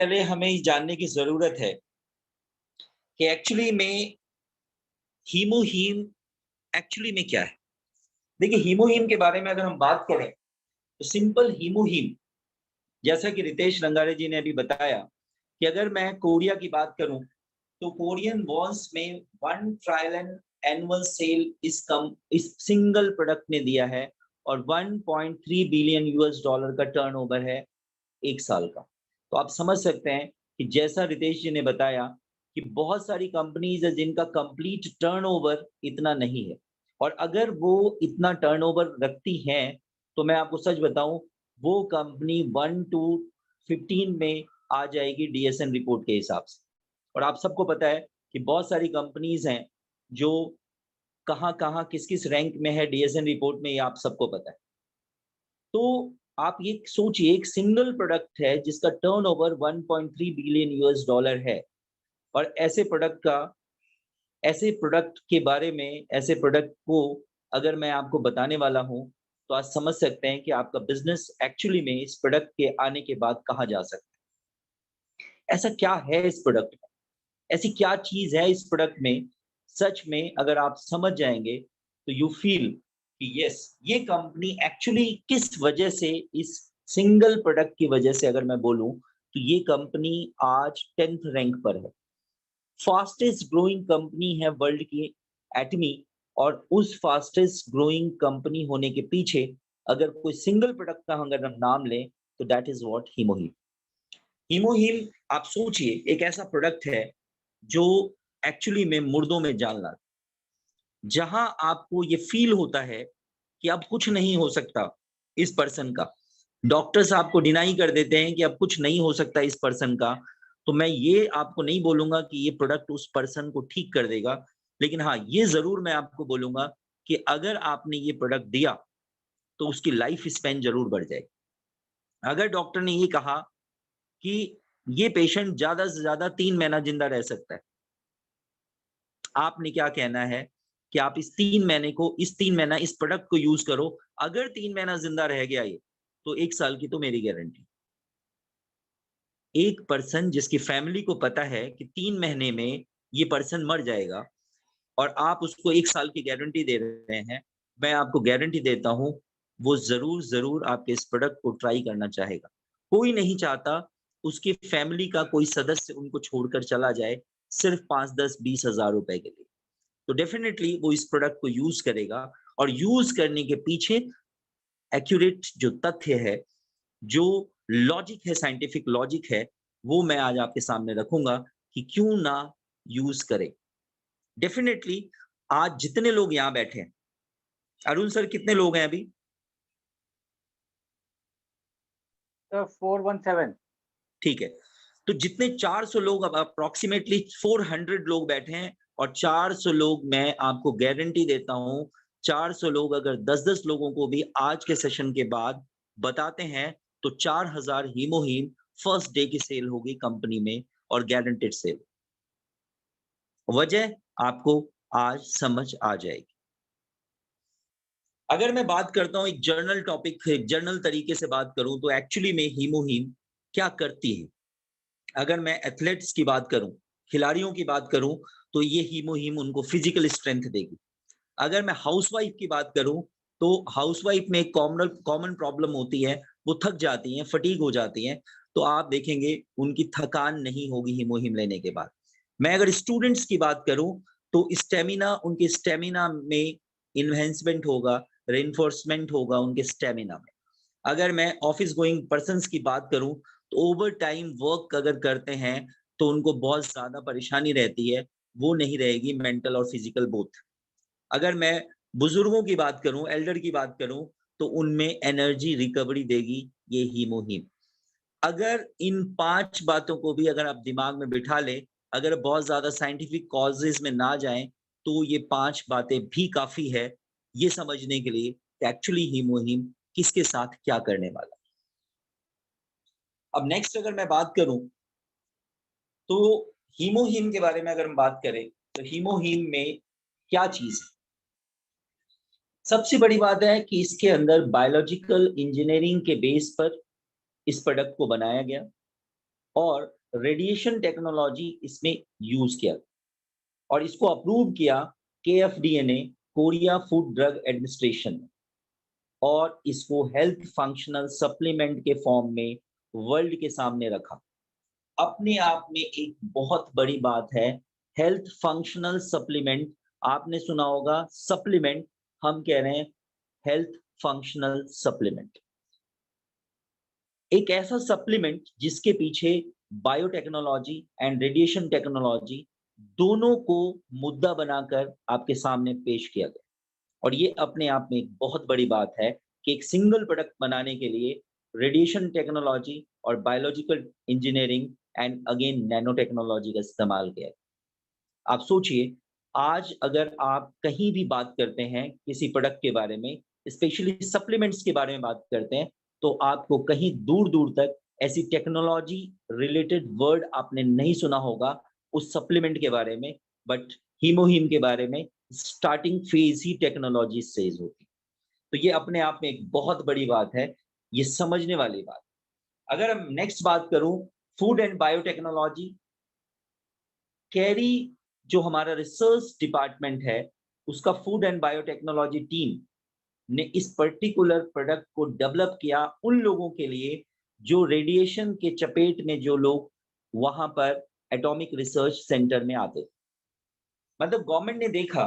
पहले हमें जानने की जरूरत है कि एक्चुअली में हीमोहीम एक्चुअली में क्या है। देखिए, हीमोहीम के बारे में अगर हम बात करें तो सिंपल हीमोहीम, जैसा कि रितेश रंगारे जी ने अभी बताया कि अगर मैं कोरिया की बात करूं तो कोरियन वॉन्स में 1 ट्रिलियन एनुअल सेल इस सिंगल प्रोडक्ट ने दिया है और 1.3 बिलियन यूएस डॉलर का टर्नओवर है एक साल का। तो आप समझ सकते हैं कि जैसा रितेश जी ने बताया कि बहुत सारी कंपनीज है जिनका कंप्लीट टर्नओवर इतना नहीं है, और अगर वो इतना टर्नओवर रखती हैं तो मैं आपको सच बताऊं, वो कंपनी 1 टू 15 में आ जाएगी डीएसएन रिपोर्ट के हिसाब से। और आप सबको पता है कि बहुत सारी कंपनीज हैं जो कहाँ-कहाँ, किस-किस रैंक में है डीएसएन रिपोर्ट में, ये आप सबको पता है। तो आप ये सोचिए, एक सिंगल प्रोडक्ट है जिसका टर्नओवर 1.3 बिलियन यूएस डॉलर है, और ऐसे प्रोडक्ट के बारे में, ऐसे प्रोडक्ट को अगर मैं आपको बताने वाला हूँ, तो आज समझ सकते हैं कि आपका बिज़नेस एक्चुअली में इस प्रोडक्ट के आने के बाद कहाँ जा सकता है। ऐसा क्या है इस प्रोडक्ट में? ऐसी क्या चीज़ है इस प्रोडक्ट में? सच में अगर आप समझ जाएँगे, तो यू फ़ील कि यस, ये कंपनी एक्चुअली किस वजह से, इस सिंगल प्रोडक्ट की वजह से अगर मैं बोलूँ, तो ये कंपनी आज 10th रैंक पर है। फास्टेस्ट ग्रोइंग कंपनी है वर्ल्ड की एटमी, और उस फास्टेस्ट ग्रोइंग कंपनी होने के पीछे अगर कोई सिंगल प्रोडक्ट का अगर हम नाम लें, तो दैट इज़ व्हाट हीमोहीम। हीमोहीम, आप सोचिए, एक ऐसा प्रोडक्ट है जो एक्चुअली में मुर्दों में जान लाता है। जहाँ आपको ये फ़ील होता है कि अब कुछ नहीं हो सकता इस पर्सन का। डॉक्टर्स आपको डिनाई कर देते हैं कि अब कुछ नहीं हो सकता इस पर्सन का। तो मैं ये आपको नहीं बोलूँगा कि ये प्रोडक्ट उस पर्सन को ठीक कर देगा। लेकिन हाँ, ये ज़रूर मैं आपको बोलूँगा कि अगर आपने ये प्रोडक्ट दिया, तो उसकी लाइफ स्पैन ज़रूर बढ़ जाएगी। अगर डॉक्टर ने ये कहा कि ये पेशेंट ज़्यादा से ज़्यादा 3 महीना ज़िंदा रह सकता है, आपने क्या कहना है कि आप इस 3 महीना इस प्रोडक्ट को यूज़ करो। अगर 3 महीना ज़िंदा रह गया ये, तो 1 साल की तो मेरी गारंटी। एक पर्सन जिसकी फैमिली को पता है कि 3 महीने में ये पर्सन मर जाएगा, और आप उसको 1 साल की गारंटी दे रहे हैं, मैं आपको गारंटी देता हूँ, वो ज़रूर आपके इस प्रोडक्ट को ट्राई करना चाहेगा। कोई नहीं चाहता उसकी फैमिली का कोई सदस्य उनको छोड़कर चला जाए, सिर्फ़ 5, 10, 20 हज़ार रुपए के लिए। तो डेफ़िनेटली वो इस प्रोडक्ट को यूज़ करेगा, और यूज़ करने के पीछे एक्यूरेट जो तथ्य है, जो लॉजिक है, साइंटिफिक लॉजिक है, वो मैं आज आपके सामने रखूँगा कि क्यों ना यूज़ करें। डेफ़िनेटली आज जितने लोग यहाँ बैठे हैं, अरुण सर कितने लोग हैं अभी? सर 417। ठीक है। तो जितने 400 लोग, अब अप्रॉक्सिमेटली 400 लोग बैठे हैं, और 400 लोग, मैं आपको गारंटी देता हूँ, 400 लोग अगर 10-10 लोगों को भी आज के सेशन के बाद बताते हैं, तो 4000 हीमोहीम फर्स्ट डे की सेल होगी कंपनी में, और गारंटीड सेल। वजह आपको आज समझ आ जाएगी। अगर मैं बात करता हूँ एक जर्नल तरीके से बात करूँ, तो एक्चुअली में हीमोहीम क्या करती है? अगर मैं एथलेट्स की बात करूँ, खिलाड़ियों की बात करूँ, तो ये हीमोहीम उनको फिजिकल स्ट्रेंथ देगी। अगर मैं हाउसवाइफ की बात करूँ, तो हाउसवाइफ में एक कॉमन कॉमन प्रॉब्लम होती है, वो थक जाती हैं, फटीग हो जाती हैं, तो आप देखेंगे उनकी थकान नहीं होगी हीमोहीम लेने के बाद। मैं अगर स्टूडेंट्स की बात करूँ, तो उनके स्टैमिना में एनहांसमेंट होगा, रिइंफोर्समेंट होगा उनके स्टैमिना में। अगर मैं ऑफिस गोइंग पर्सन्स की बात करूँ, तो ओवर टाइम वर्क अगर करते हैं, तो उनको बहुत ज़्यादा परेशानी रहती है, वो नहीं रहेगी, मेंटल और फिजिकल बोथ। अगर मैं बुजुर्गों की बात करूँ, एल्डर की बात करूँ, तो उनमें एनर्जी रिकवरी देगी ये हीमोहीम। अगर इन 5 बातों को भी अगर आप दिमाग में बिठा लें, अगर बहुत ज़्यादा साइंटिफिक कॉजेज़ में ना जाएँ, तो ये 5 बातें भी काफ़ी है, ये समझने के लिए कि एक्चुअली हीमोहीम किसके साथ क्या करने वाला है। अब नेक्स्ट अगर मैं बात करूँ, तो हीमोहीम के बारे में अगर हम बात करें, तो हीमोहीम में क्या चीज़ है? सबसे बड़ी बात है कि इसके अंदर बायोलॉजिकल इंजीनियरिंग के बेस पर इस प्रोडक्ट को बनाया गया। और रेडिएशन टेक्नोलॉजी इसमें यूज किया और इसको अप्रूव किया KFDA ने, कोरिया फूड ड्रग एडमिनिस्ट्रेशन ने, और इसको हेल्थ फंक्शनल सप्लीमेंट के फॉर्म में वर्ल्ड के सामने रखा। अपने आप में एक बहुत बड़ी बात है हेल्थ फंक्शनल सप्लीमेंट। आपने सुना होगा सप्लीमेंट, हम कह रहे हैं हेल्थ फंक्शनल सप्लीमेंट। एक ऐसा सप्लीमेंट जिसके पीछे बायोटेक्नोलॉजी एंड रेडिएशन टेक्नोलॉजी दोनों को मुद्दा बनाकर आपके सामने पेश किया गया। और ये अपने आप में एक बहुत बड़ी बात है कि एक सिंगल प्रोडक्ट बनाने के लिए रेडिएशन टेक्नोलॉजी और biological engineering and again nano technology का इस्तेमाल किया है। आप सोचिए, आज अगर आप कहीं भी बात करते हैं किसी प्रोडक्ट के बारे में, स्पेशली सप्लीमेंट्स के बारे में बात करते हैं, तो आपको कहीं दूर-दूर तक ऐसी टेक्नोलॉजी रिलेटेड वर्ड आपने नहीं सुना होगा उस सप्लीमेंट के बारे में, बट हीमोहीम के बारे में स्टार्टिंग फेज ही टेक्नोलॉजी से होती। तो ये अपने आप में एक बहुत बड़ी बात है, ये समझने वाली बात। अगर हम नेक्स्ट बात करूं, फूड एंड बायोटेक्नोलॉजी, कैरी जो हमारा रिसर्च डिपार्टमेंट है, उसका फूड एंड बायोटेक्नोलॉजी टीम ने इस पर्टिकुलर प्रोडक्ट को डेवलप किया उन लोगों के लिए जो रेडिएशन के चपेट में, जो लोग वहां पर एटॉमिक रिसर्च सेंटर में आते। मतलब गवर्नमेंट ने देखा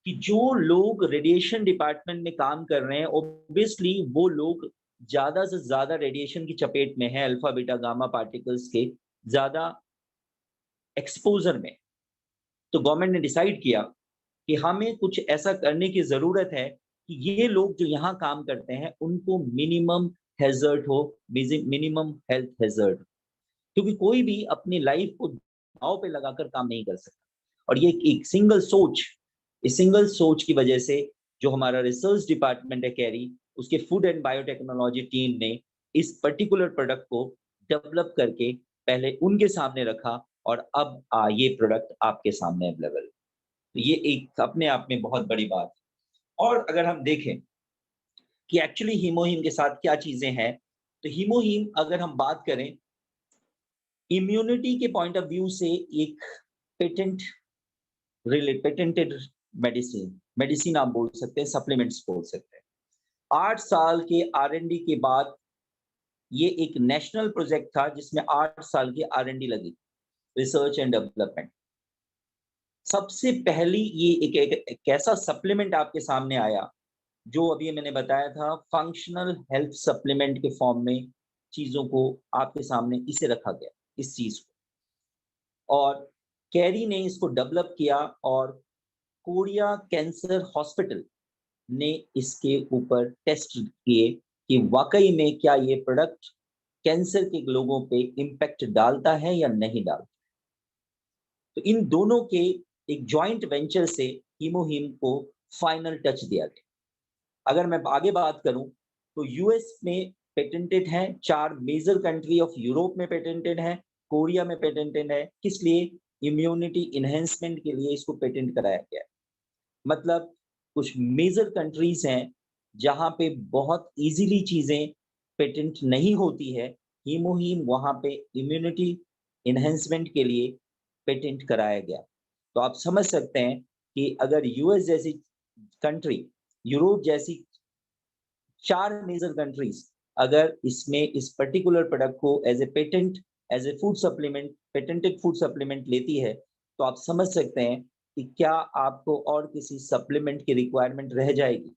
कि जो लोग रेडिएशन डिपार्टमेंट में काम कर रहे हैं, ऑब्वियसली वो लोग ज्यादा से ज्यादा रेडिएशन की चपेट में है, अल्फा बीटा गामा पार्टिकल्स के ज्यादा एक्सपोजर में। तो गवर्नमेंट ने डिसाइड किया कि हमें कुछ ऐसा करने की जरूरत है कि ये लोग जो यहाँ काम करते हैं उनको मिनिमम हैजर्ड हो, मिनिमम हेल्थ हैजर्ड, क्योंकि कोई भी अपनी लाइफ को दांव पे लगाकर काम नहीं कर सकता। और ये एक सिंगल सोच, इस सिंगल सोच की वजह से जो हमारा रिसर्च डिपार्टमेंट है कैरी, उसके फूड एंड बायोटेक्नोलॉजी टीम ने इस पर्टिकुलर प्रोडक्ट को डेवलप करके पहले उनके सामने रखा और अब ये प्रोडक्ट आपके सामने अवेलेबल। तो ये एक अपने आप में बहुत बड़ी बात है। और अगर हम देखें कि एक्चुअली हीमोहीम के साथ क्या चीजें हैं, तो हीमोहीम अगर हम बात करें इम्यूनिटी के पॉइंट ऑफ व्यू से एक पेटेंट पेटेंटेड मेडिसिन आप बोल सकते हैं, सप्लीमेंट्स बोल सकते हैं। 8 साल के R&D के बाद ये एक नेशनल प्रोजेक्ट था जिसमें 8 साल की R&D लगी, रिसर्च एंड डेवलपमेंट। सबसे पहली ये एक ऐसा सप्लीमेंट आपके सामने आया जो अभी मैंने बताया था, फंक्शनल हेल्थ सप्लीमेंट के फॉर्म में चीजों को आपके सामने इसे रखा गया, इस चीज को। और कैरी ने इसको डेवलप किया और कोरिया कैंसर हॉस्पिटल ने इसके ऊपर टेस्ट किए कि वाकई में क्या ये प्रोडक्ट कैंसर के लोगों पे इम्पैक्ट डालता है या नहीं डालता। तो इन दोनों के एक जॉइंट वेंचर से हीमोहीम को फाइनल टच दिया गया। अगर मैं आगे बात करूं तो यूएस में पेटेंटेड है, 4 मेजर कंट्री ऑफ यूरोप में पेटेंटेड है, कोरिया में पेटेंटेड है। किस लिए? इम्यूनिटी इनहेंसमेंट के लिए इसको पेटेंट कराया गया है। मतलब कुछ मेजर कंट्रीज हैं जहां पे बहुत इजीली चीजें पेटेंट नहीं होती है, हीमोहीम वहां पे इम्यूनिटी इनहेंसमेंट के लिए पेटेंट कराया गया। तो आप समझ सकते हैं कि अगर यूएस जैसी कंट्री, यूरोप जैसी 4 मेजर कंट्रीज अगर इसमें इस पर्टिकुलर प्रोडक्ट को as a patent, as a food supplement, patented food supplement लेती है, तो आप समझ सकते हैं कि क्या आपको और किसी सप्लीमेंट की रिक्वायरमेंट रह जाएगी।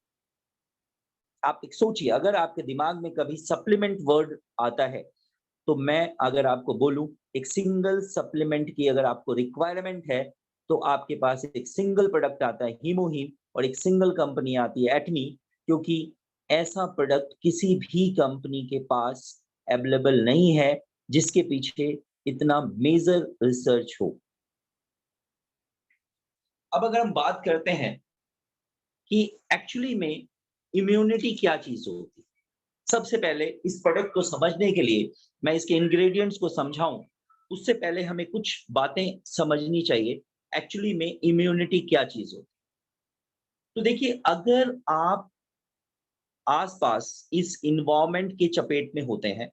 आप एक सोचिए, अगर आपके दिमाग में कभी सप्लीमेंट वर्ड आता है, तो मैं अगर आपको बोलूं एक सिंगल सप्लीमेंट की अगर आपको रिक्वायरमेंट है, तो आपके पास एक सिंगल प्रोडक्ट आता है हीमोहीम और एक सिंगल कंपनी आती है एटमी, क्योंकि ऐसा प्रोडक्ट किसी भी कंपनी के पास अवेलेबल नहीं है जिसके पीछे इतना मेजर रिसर्च हो। अब अगर हम बात करते हैं कि एक्चुअली में इम्यूनिटी क्या चीज होती है, सबसे पहले इस प्रोडक्ट को समझने के लिए मैं इसके इंग्रेडिएंट्स को समझाऊं, उससे पहले हमें कुछ बातें समझनी चाहिए एक्चुअली में इम्यूनिटी क्या चीज होती है। तो देखिए, अगर आप आसपास इस इन्वायरमेंट के चपेट में होते हैं,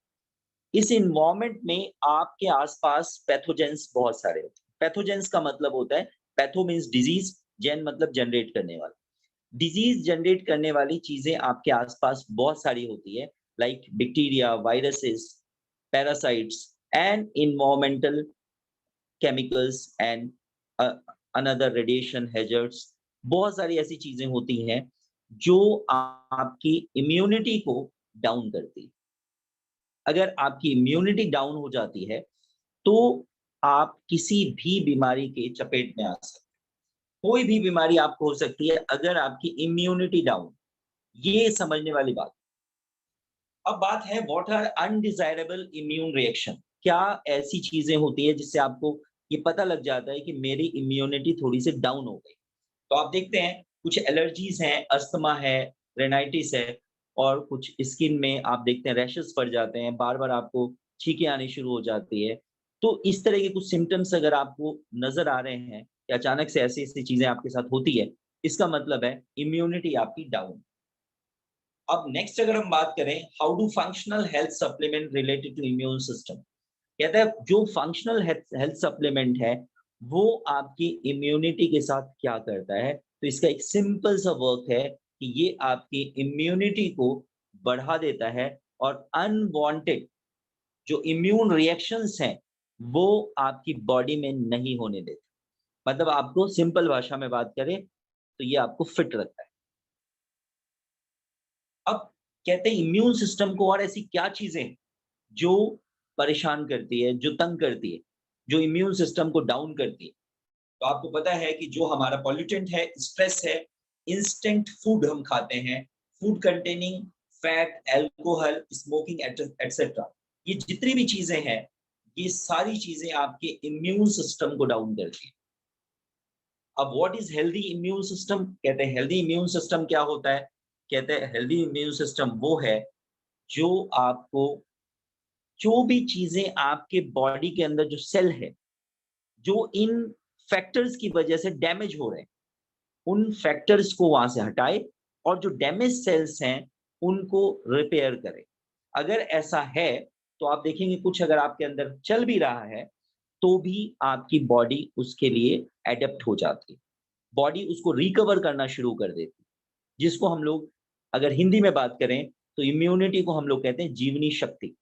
इस इन्वायरमेंट में आपके आसपास पैथोजेंस बहुत सारे होते हैं। पैथोजेंस का मतलब होता है, पैथो मीन्स डिजीज, जेन मतलब जनरेट करने वाला। डिजीज जनरेट करने वाली चीजें आपके आसपास बहुत सारी होती है, like bacteria, viruses, parasites and environmental chemicals and another radiation hazards. बहुत सारी ऐसी चीजें होती हैं जो आपकी इम्यूनिटी को डाउन करती है। अगर आपकी इम्यूनिटी डाउन हो जाती है तो आप किसी भी बीमारी के चपेट में आ सकते हैं। कोई भी बीमारी आपको हो सकती है अगर आपकी इम्यूनिटी डाउन, ये समझने वाली बात। अब बात है what are undesirable immune reaction. क्या ऐसी चीजें होती है जिससे आपको ये पता लग जाता है कि मेरी इम्यूनिटी थोड़ी सी डाउन हो गई। तो आप देखते हैं कुछ एलर्जीज हैं, अस्थमा है, रेनाइटिस है, और कुछ स्किन में आप देखते हैं रैशेस पड़ जाते हैं, बार-बार आपको छींकें आनी शुरू हो जाती है। तो इस तरह के कुछ सिम्पटम्स अगर आपको नज़र आ रहे हैं या अचानक से ऐसी-ऐसी चीज़ें आपके साथ होती है, इसका मतलब है इम्यूनिटी आपकी डाउन। अब नेक्स्ट अगर हम बात करें, how do functional health supplement related to immune system. कहता है जो फंक्शनल हेल्थ सप्लीमेंट है वो आपकी इम्यूनिटी के साथ क्या करता है। तो इसका एक सिंपल सा वर्क है कि ये आपकी इम्यूनिटी को बढ़ा देता है और अनवांटेड जो इम्यून रिएक्शंस हैं वो आपकी बॉडी में नहीं होने देता। मतलब आपको सिंपल भाषा में बात करें तो ये आपको फिट रखता है। अब कहते हैं इम्यून सिस्टम को और ऐसी क्या चीजें हैं जो परेशान करती है, जो तंग करती है, जो इम्यून सिस्टम को डाउन करती है। तो आपको पता है कि जो हमारा पॉल्यूटेंट है, स्ट्रेस है, इंस्टेंट फूड हम खाते हैं, food containing fat, alcohol, smoking etcetera. ये जितनी भी चीजें हैं, ये सारी चीजें आपके इम्यून सिस्टम को डाउन करती है। अब what is healthy immune system? कहते हैं हेल्दी इम्यून सिस्टम क्या होता है? कहते हैं हेल्दी इम्यून सिस्टम वो है जो आपको जो भी चीजें आपके बॉडी के अंदर जो सेल है, जो इन फैक्टर्स की वजह से डैमेज हो रहे हैं, उन फैक्टर्स को वहां से हटाए और जो डैमेज सेल्स हैं उनको रिपेयर करे। अगर ऐसा है तो आप देखेंगे कुछ अगर आपके अंदर चल भी रहा है तो भी आपकी बॉडी उसके लिए एडेप्ट हो जाती है, बॉडी उसको रिकवर करना शुरू कर देती है, जिसको हम लोग अगर हिंदी में बात करें तो इम्यूनिटी को हम लोग कहते हैं जीवनी शक्ति।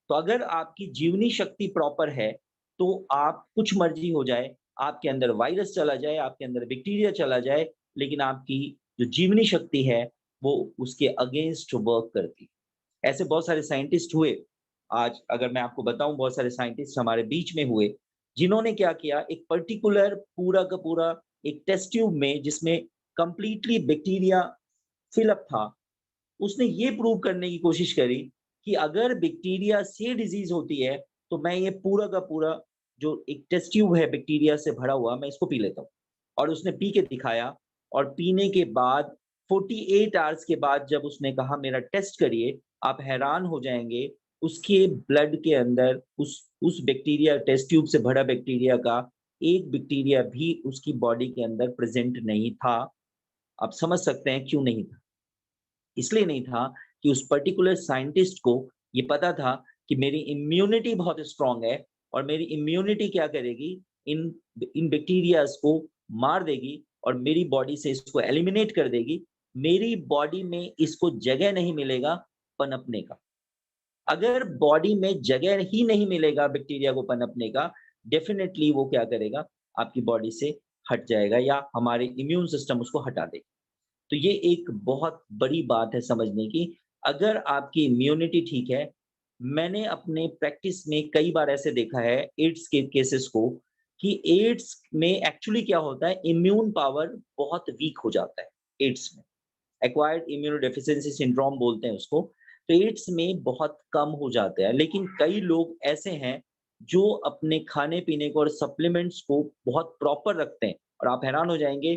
तो अगर आपकी जीवनी शक्ति प्रॉपर है तो आप कुछ मर्जी हो जाए, आपके अंदर वायरस चला जाए, आपके अंदर बैक्टीरिया चला जाए, लेकिन आपकी जो जीवनी शक्ति है वो उसके अगेंस्ट वर्क करती है। ऐसे बहुत सारे साइंटिस्ट हुए, आज अगर मैं आपको बताऊं बहुत सारे साइंटिस्ट हमारे बीच में हुए जिन्होंने क्या किया, एक पर्टिकुलर पूरा का पूरा एक टेस्ट ट्यूब में जिसमें कंप्लीटली बैक्टीरिया फिलअप था, उसने ये प्रूव करने की कोशिश करी कि अगर बैक्टीरिया से डिजीज होती है तो मैं ये पूरा का पूरा जो एक टेस्ट ट्यूब है बैक्टीरिया से भरा हुआ, मैं इसको पी लेता हूँ। और उसने पी के दिखाया और पीने के बाद 48 आवर्स के बाद जब उसने कहा मेरा टेस्ट करिए, आप हैरान हो जाएंगे, उसके ब्लड के अंदर उस बैक्टीरिया टेस्ट ट्यूब से भरा बैक्टीरिया का एक बैक्टीरिया भी उसकी बॉडी के अंदर प्रेजेंट नहीं था। आप समझ सकते हैं क्यों नहीं था? इसलिए नहीं था कि उस पर्टिकुलर साइंटिस्ट को ये पता था कि मेरी इम्यूनिटी बहुत स्ट्रांग है और मेरी इम्यूनिटी क्या करेगी, इन इन बैक्टीरियाज को मार देगी और मेरी बॉडी से इसको एलिमिनेट कर देगी। मेरी बॉडी में इसको जगह नहीं मिलेगा पनपने का। अगर बॉडी में जगह ही नहीं मिलेगा बैक्टीरिया को पनपने का, डेफिनेटली वो क्या करेगा, आपकी बॉडी से हट जाएगा या हमारे इम्यून सिस्टम उसको हटा देगा। तो ये एक बहुत बड़ी बात है समझने की। अगर आपकी इम्यूनिटी ठीक है, मैंने अपने प्रैक्टिस में कई बार ऐसे देखा है एड्स के केसेस को कि एड्स में एक्चुअली क्या होता है, इम्यून पावर बहुत वीक हो जाता है एड्स में। एक्वायर्ड इम्यूनोडेफिशिएंसी सिंड्रोम बोलते हैं उसको। तो एड्स में बहुत कम हो जाता है, लेकिन कई लोग ऐसे हैं जो अपने खाने-पीने को और सप्लीमेंट्स को बहुत प्रॉपर रखते हैं और आप हैरान हो जाएँगे,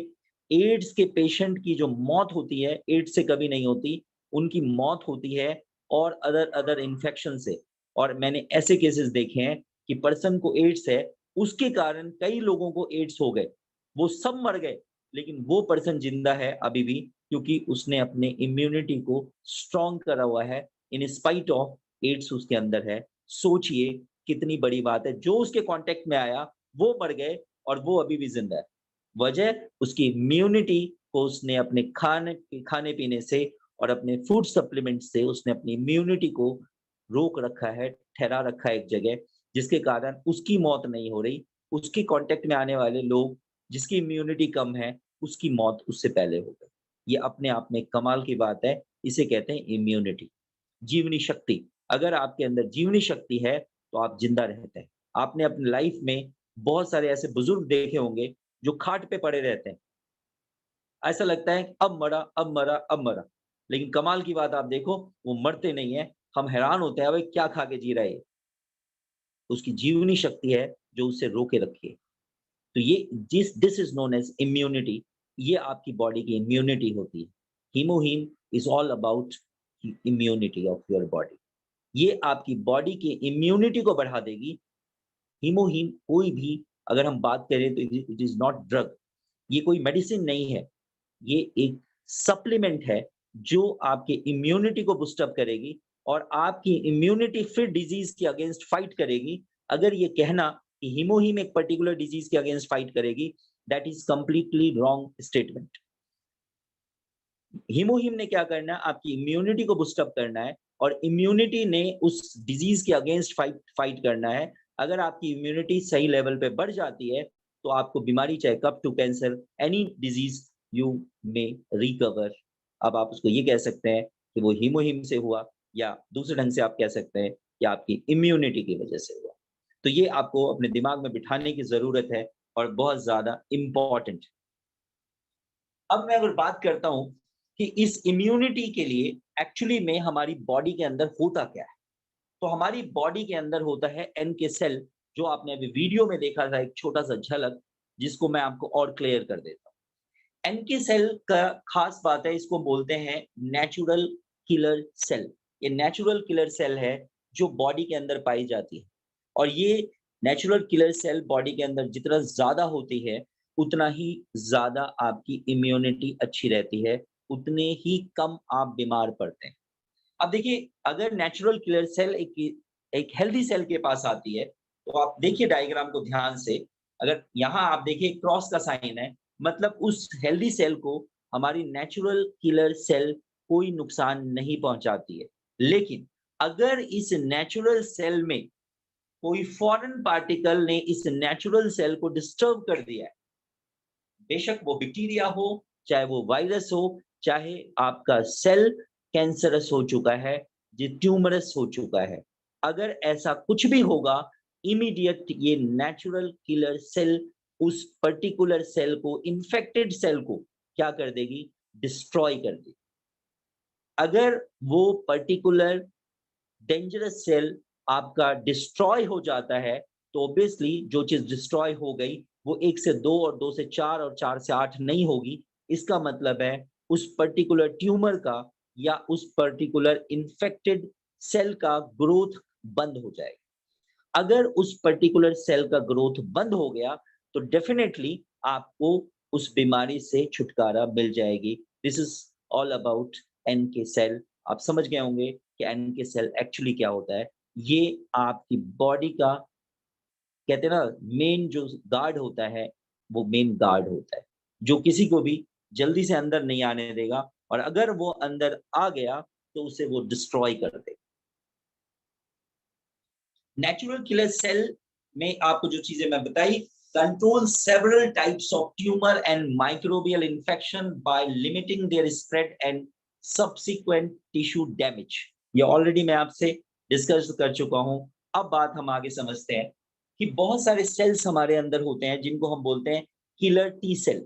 एड्स के पेशेंट की जो मौत होती है, एड्स से कभी नहीं होती, उनकी मौत होती है और अदर अदर इन्फेक्शन से। और मैंने ऐसे केसेस देखे हैं कि पर्सन को एड्स है, उसके कारण कई लोगों को एड्स हो गए। वो सब मर गए, लेकिन वो पर्सन जिंदा है अभी भी क्योंकि उसने अपने इम्यूनिटी को स्ट्रॉन्ग करा हुआ है इन स्पाइट ऑफ एड्स उसके अंदर है। सोचिए कितनी बड़ी बात है। जो उसके कांटेक्ट में आया वो मर गए और वो अभी भी जिंदा है। वजह उसकी इम्यूनिटी को उसने अपने खाने पीने से और अपने फूड सप्लीमेंट से उसने अपनी इम्यूनिटी को रोक रखा है, ठहरा रखा है एक जगह, जिसके कारण उसकी मौत नहीं हो रही। उसके कांटेक्ट में आने वाले लोग जिसकी इम्यूनिटी कम है, उसकी मौत उससे पहले हो गई। ये अपने आप में कमाल की बात है। इसे कहते हैं इम्यूनिटी, जीवनी शक्ति। अगर आपके अंदर जीवनी शक्ति है, तो आप जिंदा रहते हैं। आपने अपनी लाइफ में बहुत सारे ऐसे बुजुर्ग देखे होंगे जो खाट पे पड़े रहते हैं। ऐसा लगता है कि अब मरा, अब मरा, अब मरा। लेकिन कमाल की बात आप देखो, वो मरते नहीं हैं। हम हैरान होते हैं, भाई क्या खा के जी रहा है ये? उसकी जीवनी शक्ति है जो उसे रोके रखी है। तो ये this is known as immunity. ये आपकी बॉडी की इम्यूनिटी होती है। हीमोहीम is all about immunity of your body. ये आपकी बॉडी की इम्यूनिटी को बढ़ा देगी। हीमोहीम कोई भी अगर हम बात करें तो इट इज नॉट ड्रग। ये कोई मेडिसिन नहीं है। ये एक सप्लीमेंट है जो आपके इम्यूनिटी को बूस्ट अप करेगी और आपकी इम्यूनिटी फिर डिजीज के अगेंस्ट फाइट करेगी। अगर ये कहना कि हीमोहीम एक पर्टिकुलर डिजीज के अगेंस्ट फाइट करेगी, that is completely wrong statement. हीमोहीम ने क्या करना है? आपकी इम्यूनिटी को बूस्ट अप करना है और इम्यूनिटी ने उस डिजीज के अगेंस्ट फाइट करना है। अगर आपकी इम्यूनिटी सही लेवल पे बढ़ जाती है, तो आपको बीमारी चाहे cough to cancer, any disease you may recover. अब आप उसको ये कह सकते हैं कि वो हीमोहीम से हुआ, या दूसरे ढंग से आप कह सकते हैं कि आपकी इम्यूनिटी की वजह से हुआ। तो ये आपको अपने दिमाग में बिठाने की जरूरत है और बहुत ज्यादा इंपॉर्टेंट। अब मैं अगर बात करता हूं कि इस इम्यूनिटी के लिए एक्चुअली में हमारी बॉडी के अंदर होता क्या है, तो हमारी बॉडी के अंदर होता है एन के सेल, जो आपने अभी वीडियो में देखा था एक छोटा सा झलक, जिसको मैं आपको और क्लियर कर देता हूं। एन के सेल का खास बात है, इसको बोलते हैं नेचुरल किलर सेल। ये नेचुरल किलर सेल है जो बॉडी के अंदर पाई जाती है। और ये नेचुरल किलर सेल बॉडी के अंदर जितना ज्यादा होती है, उतना ही ज्यादा आपकी इम्यूनिटी अच्छी रहती है, उतने ही कम आप बीमार पड़ते हैं। अब देखिए, अगर नेचुरल किलर सेल एक हेल्दी सेल के पास आती है, तो आप देखिए डायग्राम को ध्यान से। अगर यहाँ आप देखिए क्रॉस का साइन है, मतलब उस हेल्दी सेल को हमारी नेचुरल किलर सेल कोई नुकसान नहीं पहुंचाती है। लेकिन अगर इस नेचुरल सेल में कोई फॉरेन पार्टिकल ने इस नेचुरल सेल को डिस्टर्ब कर दिया है, बेशक वो बैक्टीरिया हो, चाहे वो वायरस हो, चाहे आपका सेल कैंसरस हो चुका है, ये ट्यूमरस हो चुका है, अगर ऐसा कुछ भी होगा, इमीडिएट ये नेचुरल किलर सेल उस पर्टिकुलर सेल को, इन्फेक्टेड सेल को क्या कर देगी? डिस्ट्रॉय कर देगी। अगर वो पर्टिकुलर डेंजरस सेल आपका डिस्ट्रॉय हो जाता है, तो ऑब्वियसली जो चीज डिस्ट्रॉय हो गई वो 1 से 2 और 2 से 4 और 4 से 8 नहीं होगी। इसका मतलब है उस पर्टिकुलर ट्यूमर का या उस पर्टिकुलर इन्फेक्टेड सेल का ग्रोथ बंद हो जाएगा। अगर उस पर्टिकुलर सेल का ग्रोथ बंद हो गया, तो डेफिनेटली आपको उस बीमारी से छुटकारा मिल जाएगी। This is all about NK cell. आप समझ गए होंगे कि एनके सेल एक्चुअली क्या होता है। ये आपकी बॉडी का, कहते हैं ना, मेन जो गार्ड होता है, वो मेन गार्ड होता है जो किसी को भी जल्दी से अंदर नहीं आने देगा, और अगर वो अंदर आ गया तो उसे वो डिस्ट्रॉय कर देगा। नेचुरल किलर सेल में आपको जो चीजें मैं बताई, control several types of tumour and microbial infection by limiting their spread and subsequent tissue damage. ये ऑलरेडी मैं आपसे डिस्कस कर चुका हूं। अब बात हम आगे समझते हैं कि बहुत सारे सेल्स हमारे अंदर होते हैं जिनको हम बोलते हैं किलर टी सेल।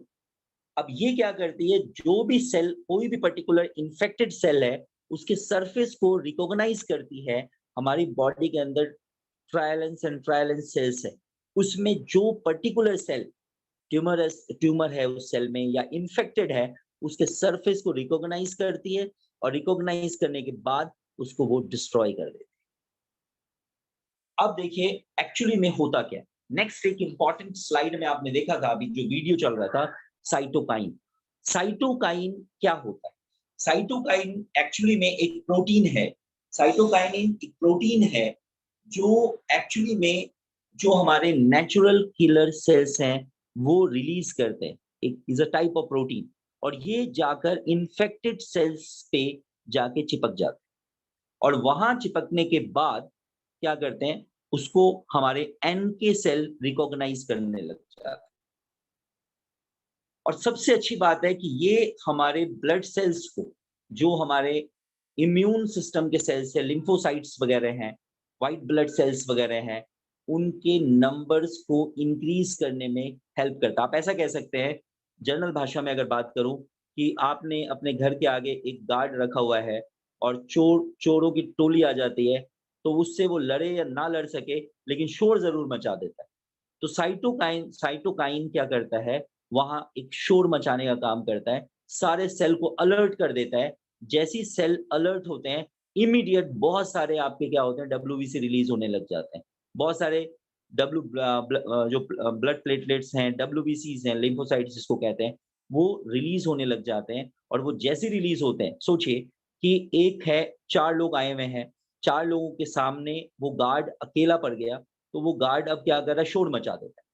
अब ये क्या करती है? जो भी सेल, कोई भी पर्टिकुलर इन्फेक्टेड सेल है, उसके सरफेस को रिकॉग्नाइज करती है। हमारी बॉडी के अंदर ट्रायलेंस एंड ट्रायलेंस सेल्स है, उसमें जो पर्टिकुलर सेल ट्यूमर है उस सेल में या इन्फेक्टेड है, उसके सरफेस को रिकॉग्नाइज करती है और रिकॉग्नाइज करने के बाद उसको वो डिस्ट्रॉय कर देती है। अब देखिए एक्चुअली में होता क्या है। नेक्स्ट एक इंपॉर्टेंट स्लाइड में आपने देखा था, अभी जो वीडियो चल रहा था, साइटोकाइन। साइटोकाइन क्या होता है? साइटोकाइन एक्चुअली में एक प्रोटीन है। साइटोकाइनिन एक प्रोटीन है जो एक्चुअली में जो हमारे नेचुरल किलर सेल्स हैं वो रिलीज करते हैं, एक is a type of protein, और ये जाकर इन्फेक्टेड सेल्स पे जाके चिपक जाते हैं, और वहां चिपकने के बाद क्या करते हैं, उसको हमारे एन के सेल रिकॉग्नाइज करने लग जाते हैं। और सबसे अच्छी बात है कि ये हमारे ब्लड सेल्स को, जो हमारे इम्यून सिस्टम के सेल्स है, लिम्फोसाइट्स वगैरह हैं, व्हाइट ब्लड सेल्स वगैरह हैं, उनके नंबर्स को इंक्रीज करने में हेल्प करता है। आप ऐसा कह सकते हैं, जनरल भाषा में अगर बात करूं, कि आपने अपने घर के आगे एक गार्ड रखा हुआ है और चोरों की टोली आ जाती है, तो उससे वो लड़े या ना लड़ सके, लेकिन शोर जरूर मचा देता है। तो साइटोकाइन क्या करता है, वहां एक शोर मचाने का काम करता है, सारे सेल को अलर्ट कर देता है। जैसे ही सेल अलर्ट होते हैं, इमीडिएट बहुत सारे आपके क्या होते हैं, डब्ल्यूबीसी रिलीज होने लग जाते हैं। बहुत सारे जो ब्लड प्लेटलेट्स हैं, डब्ल्यूबीसीज हैं, लिम्फोसाइट्स जिसको कहते हैं, वो रिलीज होने लग जाते हैं। और वो जैसे रिलीज होते हैं, सोचिए कि एक है, 4 लोग आए हुए हैं, 4 लोगों के सामने वो गार्ड अकेला पड़ गया, तो वो गार्ड अब क्या कर रहा है, शोर मचा देता है।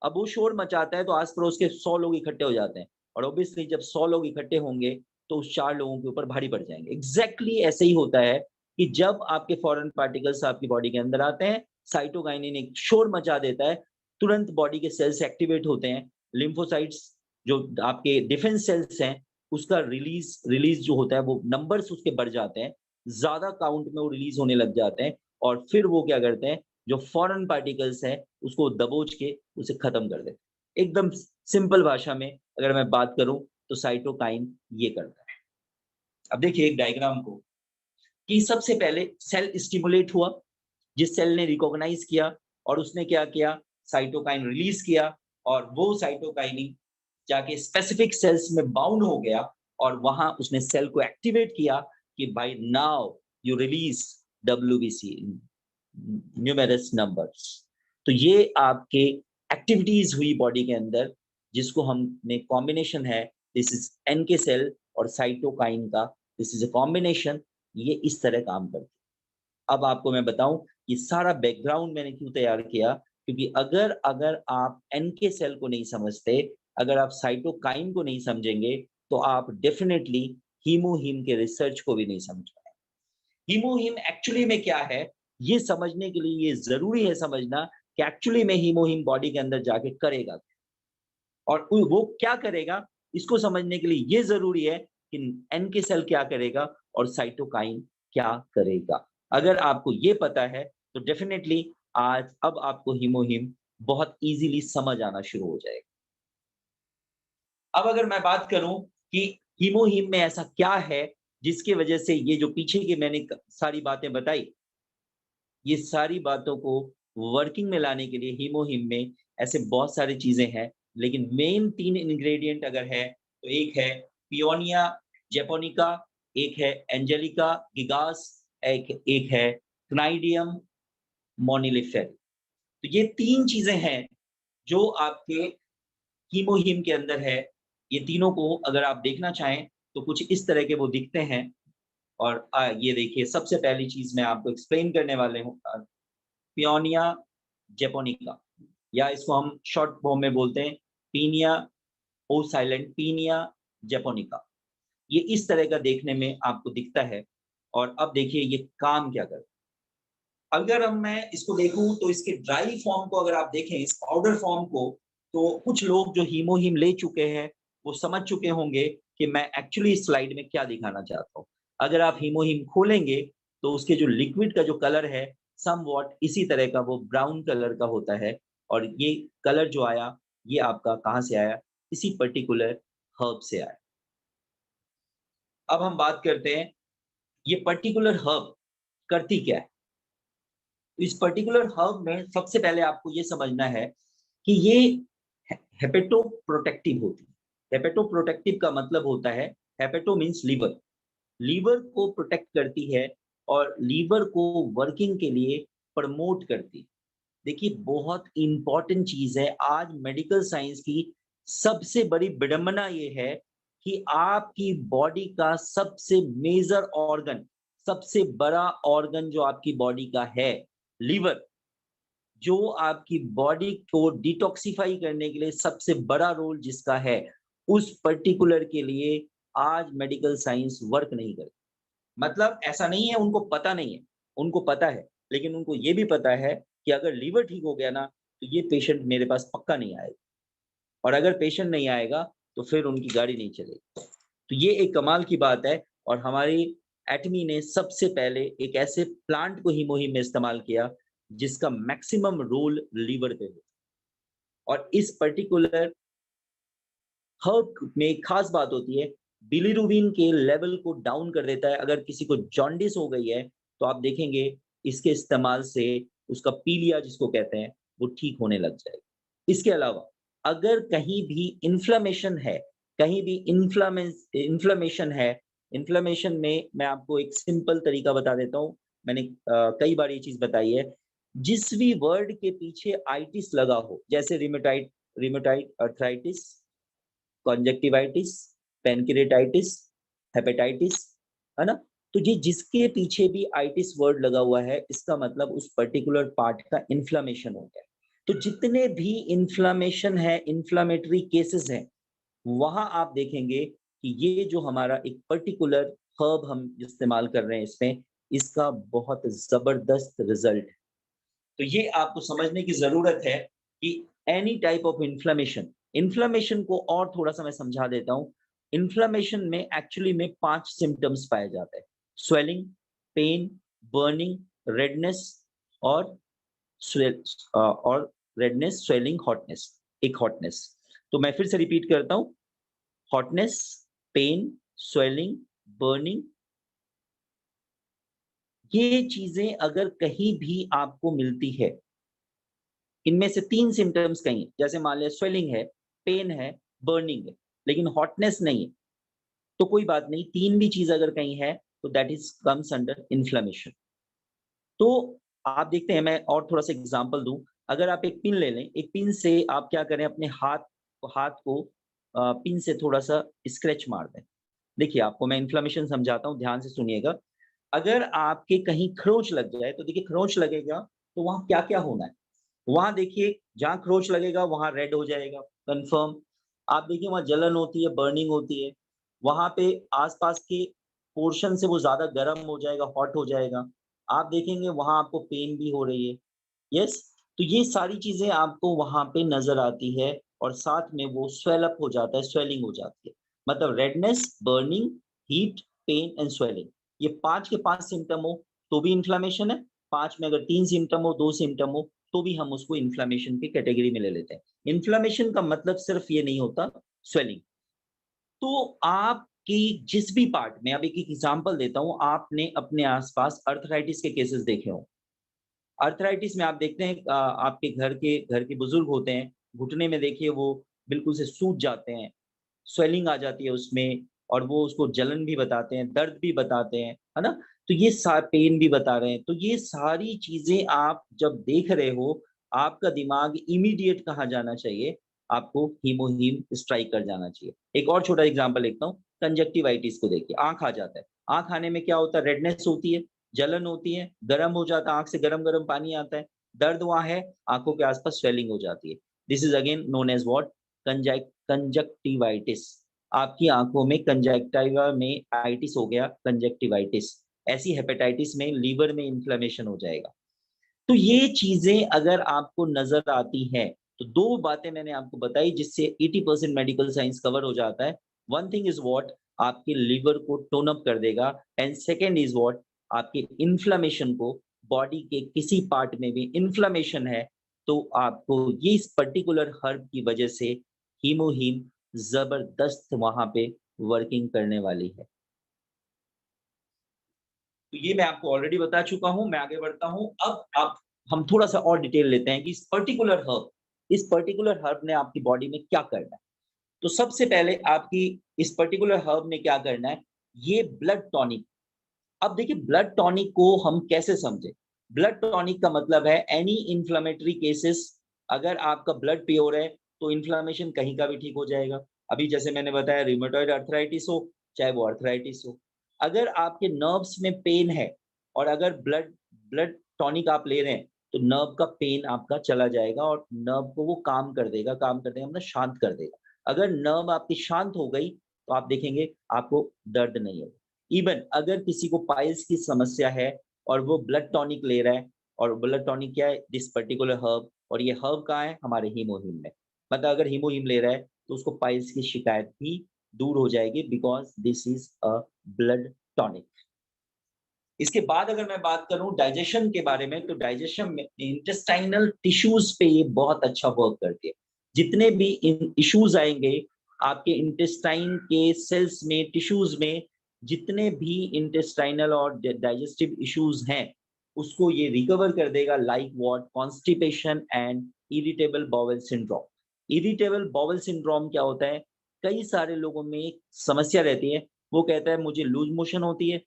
अब वो शोर मचाता है तो आस-पड़ोस के 100 लोग इकट्ठे हो जाते हैं, और ऑब्वियसली जब 100 लोग इकट्ठे होंगे तो उस 4 लोगों के ऊपर भारी पड़ जाएँगे। एग्ज़ैक्टली ऐसे ही होता है कि जब आपके फॉरेन पार्टिकल्स आपकी बॉडी के अंदर आते हैं, साइटोकाइनिन एक शोर मचा देता है, तुरंत बॉडी के सेल्स एक्टिवेट होते हैं, लिम्फोसाइट्स जो आपके डिफेंस सेल्स हैं, उसका रिलीज़ रिलीज़ जो होता है वो नंबर्स उसके बढ़ जाते हैं, ज़्यादा काउंट में वो रिलीज़ होने लग जाते हैं, और फिर वो क्या करते हैं, जो फॉरेन पार्टिकल्स हैं उसको दबोच के उसे खत्म कर देते हैं। एकदम सिंपल भाषा में अगर मैं बात करूं, तो साइटोकाइन ये करता है। अब देखिए एक डायग्राम को, कि सबसे पहले सेल स्टिमुलेट हुआ, जिस सेल ने रिकॉग्नाइज किया और उसने क्या किया, साइटोकाइन रिलीज किया, और वो साइटोकाइनिन जाके स्पेसिफिक सेल्स में बाउंड हो गया, और वहां उसने सेल को एक्टिवेट किया कि भाई now you release WBC numerous numbers. तो ये आपके एक्टिविटीज हुई बॉडी के अंदर, जिसको हमने कॉम्बिनेशन है, दिस इज एन के सेल और साइटोकाइन का, दिस इज अ कॉम्बिनेशन, ये इस तरह काम करती है। अब आपको मैं बताऊं ये सारा बैकग्राउंड मैंने क्यों तैयार किया, क्योंकि अगर अगर आप एन के सेल को नहीं समझते, अगर आप साइटोकाइन को नहीं समझेंगे, तो आप डेफिनेटली हीमोहीम के रिसर्च को भी नहीं समझ पाएंगे। हीमोहीम एक्चुअली में क्या है, ये समझने के लिए ये जरूरी है समझना कि एक्चुअली में हीमोहीम बॉडी के अंदर जाके करेगा क्या, और वो क्या करेगा, इसको समझने के लिए ये जरूरी है कि एन के सेल क्या करेगा और साइटोकाइन क्या करेगा। अगर आपको ये पता है, तो डेफिनेटली आज अब आपको हीमोहीम बहुत इजीली समझ आना शुरू हो जाएगा। अब अगर मैं बात करूं कि हीमोहीम में ऐसा क्या है जिसकी वजह से ये जो पीछे की मैंने सारी बातें बताई, ये सारी बातों को वर्किंग में लाने के लिए हीमोहिम में ऐसे बहुत सारी चीजें हैं, लेकिन मेन 3 इंग्रेडिएंट अगर है, तो एक है पियोनिया जैपोनिका, एक है एंजेलिका गिगास, एक एक है क्नाइडियम मोनिलिफेर। तो ये 3 चीजें हैं जो आपके हीमोहिम के अंदर है। ये तीनों को अगर आप देखना चाहें, तो कुछ इस तरह के वो दिखते हैं। और ये देखिए, सबसे पहली चीज मैं आपको एक्सप्लेन करने वाले हूँ, पियोनिया जैपोनिका, या इसको हम शॉर्ट फॉर्म में बोलते हैं पीनिया ओ साइलेंट, पीनिया जैपोनिका। ये इस तरह का देखने में आपको दिखता है। और अब देखिए ये काम क्या करता है। अगर हम मैं इसको देखूं, तो इसके ड्राई फॉर्म को अगर आप देखें, इस पाउडर फॉर्म को, तो कुछ लोग जो हीमोहिम ले चुके हैं वो समझ चुके होंगे कि मैं एक्चुअली इस स्लाइड में क्या दिखाना चाहता हूँ। अगर आप हीमोहिम खोलेंगे, तो उसके जो लिक्विड का जो कलर है, समवॉट इसी तरह का वो ब्राउन कलर का होता है। और ये कलर जो आया, ये आपका कहाँ से आया, इसी पर्टिकुलर हर्ब से आया। अब हम बात करते हैं, ये पर्टिकुलर हर्ब करती क्या है। तो इस पर्टिकुलर हर्ब में सबसे पहले आपको ये समझना है कि ये हेपेटोप्रोटेक्टिव होती है। हेपेटोप्रोटेक्टिव का मतलब होता है, हेपेटो मीन्स लीवर, लीवर को प्रोटेक्ट करती है और लीवर को वर्किंग के लिए प्रमोट करती है। देखिए बहुत इंपॉर्टेंट चीज है, आज मेडिकल साइंस की सबसे बड़ी विडंबना ये है कि आपकी बॉडी का सबसे मेजर ऑर्गन, सबसे बड़ा ऑर्गन जो आपकी बॉडी का है, लीवर जो आपकी बॉडी को डिटॉक्सिफाई करने के लिए सबसे बड़ा रोल जिसका है, उस पर्टिकुलर के लिए आज मेडिकल साइंस वर्क नहीं करती। मतलब ऐसा नहीं है उनको पता नहीं है, उनको पता है, लेकिन उनको ये भी पता है कि अगर लीवर ठीक हो गया ना, तो ये पेशेंट मेरे पास पक्का नहीं आएगा और अगर पेशेंट नहीं आएगा, तो फिर उनकी गाड़ी नहीं चलेगी। तो ये एक कमाल की बात है और हमारी एटमी ने सबसे पहले एक ऐसे प्लांट को हीमोहीम में इस्तेमाल किया, जिसका मैक्सिमम रोल लीवर पे हो और इस पर्टिकुलर हर्ब में एक खास बात होती है, बिलीरुबिन के लेवल को डाउन कर देता है। अगर किसी को जॉन्डिस हो गई है, तो आप देखेंगे इसके इस्तेमाल से उसका पीलिया जिसको कहते हैं, वो ठीक होने लग जाएगा। इसके अलावा अगर कहीं भी इन्फ्लेमेशन है, कहीं भी इन्फ्लेमेशन है, इन्फ्लेमेशन में मैं आपको एक सिंपल तरीका बता देता हूँ। मैंने कई बार ये चीज़ बताई है। जिस भी वर्ड के पीछे आइटिस लगा हो, जैसे रिमेटॉइड अर्थराइटिस, कॉन्जक्टिवाइटिस, पैनक्रेटाइटिस, हेपेटाइटिस, है ना? तो ये जिसके पीछे भी आइटिस वर्ड लगा हुआ है, इसका मतलब उस पर्टिकुलर पार्ट का इन्फ्लेमेशन हो गया। तो जितने भी इन्फ्लेमेशन है, इन्फ्लेमेटरी केसेस हैं, वहां आप देखेंगे कि ये जो हमारा एक पर्टिकुलर हर्ब हम इस्तेमाल कर रहे हैं इसमें, इसका बहुत जबरदस्त रिजल्ट है। तो ये आपको समझने की ज़रूरत है कि एनी टाइप ऑफ इन्फ्लेमेशन को और थोड़ा-सा मैं समझा देता हूँ। इन्फ्लेमेशन में एक्चुअली में 5 सिम्पटम्स पाए जाते हैं। स्वेलिंग, पेन, बर्निंग, रेडनेस और और रेडनेस, स्वेलिंग, हॉटनेस, एक हॉटनेस। तो मैं फिर से रिपीट करता हूँ, हॉटनेस, पेन, स्वेलिंग, बर्निंग, ये चीज़ें अगर कहीं भी आपको मिलती है, इनमें से 3 सिम्पटम्स कहीं हैं, जैसे मान लिया स्वेलिंग है, पेन है, बर्निंग है, लेकिन हॉटनेस नहीं है, तो कोई बात नहीं, 3 भी चीज़ अगर कहीं है, तो that is comes under inflammation. तो आप देखते हैं मैं और थोड़ा-सा एग्ज़ाम्पल दूँ, अगर आप एक पिन ले लें, एक पिन से आप क्या करें अपने हाथ को पिन से थोड़ा-सा स्क्रैच मार दें। देखिए, आपको मैं इन्फ्लेमेशन समझाता हूँ, ध्यान से सुनिएगा। अगर आपके कहीं खरोंच लग जाए, तो देखिए खरोंच लगेगा, तो वहाँ क्या-क्या होना है? वहाँ देखिए जहाँ खरोंच लगेगा वहाँ रेड हो जाएगा, कन्फर्म। आप देखिए वहाँ जलन होती है, बर्निंग होती है। वहाँ पे आस-पास के पोर्शन से वो ज़्यादा गर्म हो जाएगा, हॉट हो जाएगा। आप देखेंगे वहाँ आपको पेन भी हो रही है। यस? तो ये सारी चीज़ें आपको वहाँ पे नज़र आती है और साथ में वो स्वेल अप हो जाता है, स्वेलिंग हो जाती है। मतलब redness, burning, heat, pain and swelling. ये 5 के 5 सिम्पटम हो, तो भी इन्फ्लेमेशन है। 5 में अगर 3 सिम्पटम हो, 2 सिम्पटम हो, तो भी हम उसको इन्फ्लेमेशन की कैटेगरी में ले लेते हैं। इन्फ्लेमेशन का मतलब सिर्फ ये नहीं होता स्वेलिंग। तो आपकी जिस भी पार्ट में अब एक एग्ज़ाम्पल देता हूँ, आपने अपने आस-पास आर्थराइटिस के केसेस देखे हों। आर्थराइटिस में आप देखते हैं आपके घर के बुजुर्ग होते हैं, घुटने में देखिए वो बिल्कुल से सूज जाते हैं, स्वेलिंग आ जाती है उसमें और वो उसको जलन भी बताते हैं, दर्द भी बताते हैं, है ना? तो ये पेन भी बता रहे हैं, तो ये सारी चीज़ें आप जब देख रहे हो, आपका दिमाग इमीडिएट कहाँ जाना चाहिए? आपको हीमोहीम स्ट्राइक कर जाना चाहिए। एक और छोटा एग्ज़ाम्पल लेता हूँ, कंजक्टिवाइटिस को देखिए, आँख आ जाता है। आँख आने में क्या होता है? रेडनेस होती है, जलन होती है, गरम हो जाता है, आँख से गरम-गरम पानी आता है, दर्द वहाँ है, आँखों के आस-पास स्वेलिंग हो जाती है। This is again known as what? Conjunctivitis. आपकी आँखों में कंजक्टिवा में आइटिस हो गया, कंजक्टिवाइटिस। ऐसी हेपेटाइटिस में लीवर में इन्फ्लेमेशन हो जाएगा। तो ये चीज़ें अगर आपको नज़र आती हैं, तो 2 बातें मैंने आपको बताई जिससे 80% मेडिकल साइंस कवर हो जाता है। One thing is what? आपके लिवर को टोन अप कर देगा एंड सेकंड इज़ व्हाट? आपके इन्फ्लेमेशन को बॉडी के किसी पार्ट में भी इन्फ्लेमेशन है, तो आपको ये इस पर्टिकुलर हर्ब की वजह से हीमोहीम ज़बरदस्त वहाँ पे वर्किंग करने वाली है। तो ये मैं आपको ऑलरेडी बता चुका हूँ, मैं आगे बढ़ता हूँ। अब आप हम थोड़ा-सा और डिटेल लेते हैं कि इस पर्टिकुलर हर्ब ने आपकी बॉडी में क्या करना है। तो सबसे पहले आपकी इस पर्टिकुलर हर्ब ने क्या करना है, ये ब्लड टॉनिक। अब देखिए ब्लड टॉनिक को हम कैसे समझें? ब्लड टॉनिक का मतलब है एनी इन्फ्लेमेटरी केसेस, अगर आपका ब्लड प्योर है, तो इन्फ्लेमेशन कहीं का भी ठीक हो जाएगा। अभी जैसे मैंने बताया रूमेटॉइड अर्थराइटिस हो, चाहे वो अर्थराइटिस हो। अगर आपके नर्व्स में पेन है और अगर ब्लड ब्लड टॉनिक आप ले रहे हैं, तो नर्व का पेन आपका चला जाएगा और नर्व को वो काम कर देगा मतलब शांत कर देगा। अगर नर्व आपकी शांत हो गई तो आप देखेंगे आपको दर्द नहीं होगा। इवन अगर किसी को पाइल्स की समस्या है और वो ब्लड टॉनिक ले रहा है, और ब्लड टॉनिक क्या है? दिस पर्टिकुलर हर्ब, और ये हर्ब कहाँ है? हमारे हीमोहिम में। मतलब अगर हीमोहिम ले रहा है तो उसको पाइल्स की शिकायत भी दूर हो जाएगी, because this is a blood tonic. इसके बाद अगर मैं बात करूँ डाइजेशन के बारे में, तो डाइजेशन में इंटेस्टाइनल टिश्यूज़ पे ये बहुत अच्छा वर्क करती है। जितने भी इन इश्यूज़ आएँगे आपके इंटेस्टाइन के सेल्स में, टिश्यूज़ में, जितने भी इंटेस्टाइनल और डाइजेस्टिव इश्यूज़ हैं, उसको ये रिकवर कर देगा, like what? Constipation and irritable bowel syndrome. Irritable bowel syndrome क्या होता है? कई सारे लोगों में एक समस्या रहती है, वो कहता है मुझे लूज़ मोशन होती है,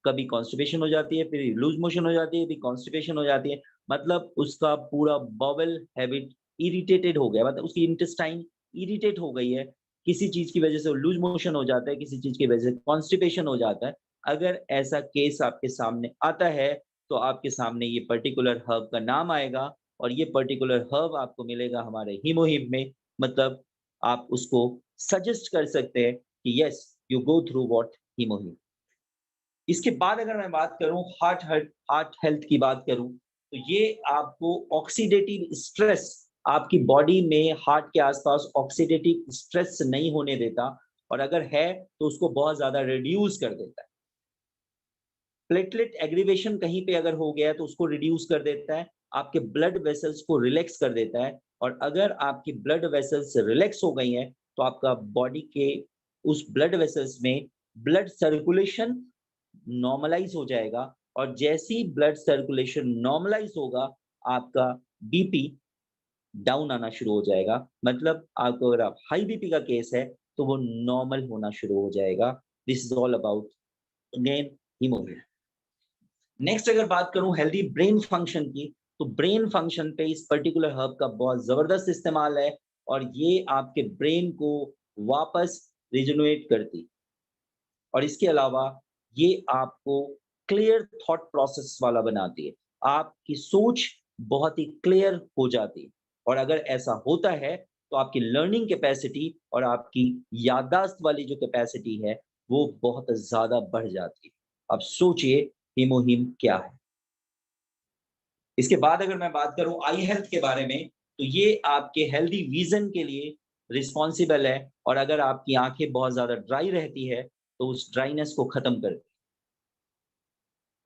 कभी कॉन्स्टिपेशन हो जाती है, फिर लूज़ मोशन हो जाती है, फिर कॉन्स्टिपेशन हो जाती है। मतलब उसका पूरा बाउल हैबिट इरिटेटेड हो गया, मतलब उसकी इंटेस्टाइन इरिटेट हो गई है। किसी चीज़ की वज़ह से लूज़ मोशन हो जाता है, किसी चीज़ की वज़ह से कॉन्स्टिपेशन हो जाता है। अगर ऐसा केस आपके सामने आता है, तो आपके सामने ये पर्टिकुलर हर्ब का नाम आएगा और ये पर्टिकुलर हर्ब आपको मिलेगा हमारे हीमोहिम में। मतलब आप उसको सजेस्ट कर सकते हैं कि yes, you go through what हीमोहिम। इसके बाद अगर मैं बात करूँ हार्ट हेल्थ की बात करूँ, तो ये आपको ऑक्सीडेटिव स्ट्रेस, आपकी बॉडी में हार्ट के आसपास ऑक्सीडेटिव स्ट्रेस नहीं होने देता, और अगर है तो उसको बहुत ज़्यादा रिड्यूस कर देता है। प्लेटलेट एग्रीवेशन कहीं पे अगर हो गया है तो उसको रिड्यूस कर देता है, आपके ब्लड वेसल्स को रिलैक्स कर देता है, और अगर आपकी ब्लड वेसल्स रिलैक्स हो गई हैं, तो आपका बॉडी के उस ब्लड वेसल्स में ब्लड सर्कुलेशन नॉर्मलाइज़ हो जाएगा, और जैसे ही ब्लड सर्कुलेशन नॉर्मलाइज़ होगा, आपका बीपी डाउन आना शुरू हो जाएगा। मतलब आपको अगर आप हाई बीपी का केस है, तो वो नॉर्मल होना शुरू हो जाएगा। This is all about again haemoglobin. Next अगर बात करूँ हेल्दी ब्रेन फंक्शन की, तो ब्रेन फंक्शन पे इस पर्टिकुलर हर्ब का बहुत ज़बरदस्त इस्तेमाल है, और ये आपके ब्रेन को वापस रिजेनरेट करती है। और इसके अलावा ये आपको क्लियर थॉट प्रोसेस वाला बनाती है। आपकी सोच बहुत ही क्लियर हो जाती है, और अगर ऐसा होता है, तो आपकी लर्निंग कैपेसिटी और आपकी याददाश्त वाली जो कैपेसिटी है, वो बहुत ज़्यादा बढ़ जाती है। अब सोचिए हीमोहिम क्या है? इसके बाद अगर मैं बात करूँ आई हेल्थ के बारे में, तो ये आपके हेल्दी विज़न के लिए रिस्पॉन्सिबल है, और अगर आपकी आँखें बहुत ज़्यादा ड्राई रहती है, तो उस ड्राइनेस को खत्म कर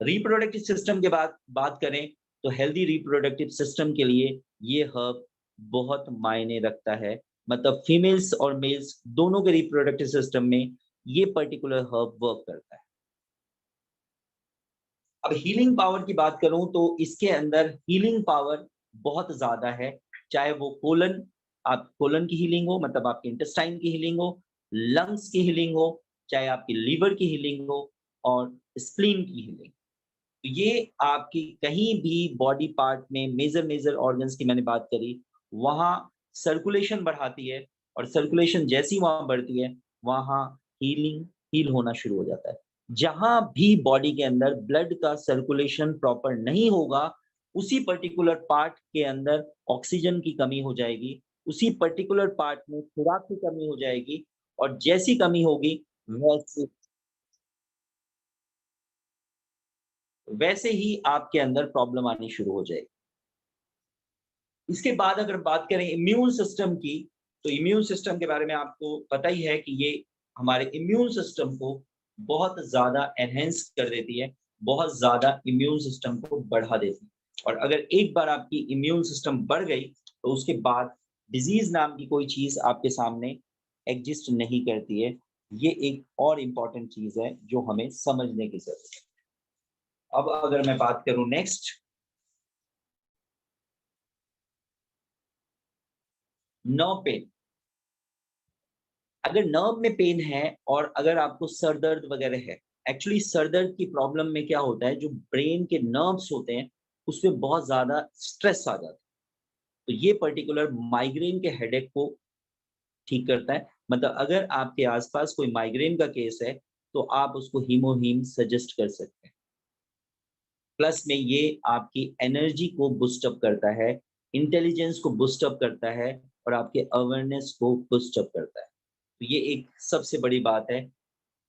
रिप्रोडक्टिव सिस्टम के बाद बात करें, तो हेल्दी रिप्रोडक्टिव सिस्टम के लिए ये हर्ब बहुत मायने रखता है। मतलब फीमेल्स और मेल्स दोनों के रिप्रोडक्टिव सिस्टम में ये पर्टिकुलर हर्ब वर्क करता है। अब हीलिंग पावर की बात करूं, तो इसके अंदर हीलिंग पावर बहुत ज़्यादा है। चाहे वो कोलन की हीलिंग हो, मतलब आपके इंटेस्टाइन की हीलिंग हो, लंग्स की हीलिंग हो, चाहे आपकी लिवर की हीलिंग हो, और स्प्लीन की हीलिंग। तो ये आपकी कहीं भी बॉडी पार्ट में मेजर मेजर ऑर्गन्स की मैंने बात करी, वहाँ सर्कुलेशन बढ़ाती है, और सर्कुलेशन जैसी वहाँ बढ़ती है, वहाँ हील होना शुरू हो जाता है। जहाँ भी बॉडी के अंदर ब्लड का सर्कुलेशन प्रॉपर नहीं होगा, उसी पर्टिकुलर पार्ट के अंदर ऑक्सीजन की कमी हो जाएगी, उसी पर्टिकुलर पार्ट में खुराक की कमी हो जाएगी, और जैसी कमी होगी, वैसे वैसे ही आपके अंदर प्रॉब्लम आनी शुरू हो जाएगी। इसके बाद अगर बात करें इम्यून सिस्टम की, तो इम्यून सिस्टम के बारे में आपको पता ही है कि ये हमारे इम्यून सिस्टम को बहुत ज़्यादा एनहांस कर देती है, बहुत ज़्यादा इम्यून सिस्टम को बढ़ा देती है। और अगर एक बार आपकी इम्यून सिस्टम बढ़ गई, तो उसके बाद डिज़ीज़ नाम की कोई चीज़ आपके सामने एग्ज़िस्ट नहीं करती है। ये एक और इम्पोर्टेंट चीज़ है, जो हमें समझने की ज़रूरत है। अब अगर मैं बात करूँ नेक्स्ट, नर्व पेन। अगर नर्व में पेन है और अगर आपको सर दर्द वगैरह है, एक्चुअली सर दर्द की प्रॉब्लम में क्या होता है, जो ब्रेन के नर्व्स होते हैं, उसमें बहुत ज़्यादा स्ट्रेस आ जाता है। तो ये पर्टिकुलर माइग्रेन के हेडेक को ठीक करता है। मतलब अगर आपके आस-पास कोई माइग्रेन का केस है, तो आप उसको हीमोहिम सजेस्ट कर सकते हैं। प्लस में ये आपकी एनर्जी को बूस्ट अप करता है, इंटेलिजेंस को बूस्ट अप करता है और आपके अवेयरनेस को बूस्ट अप करता है। तो ये एक सबसे बड़ी बात है।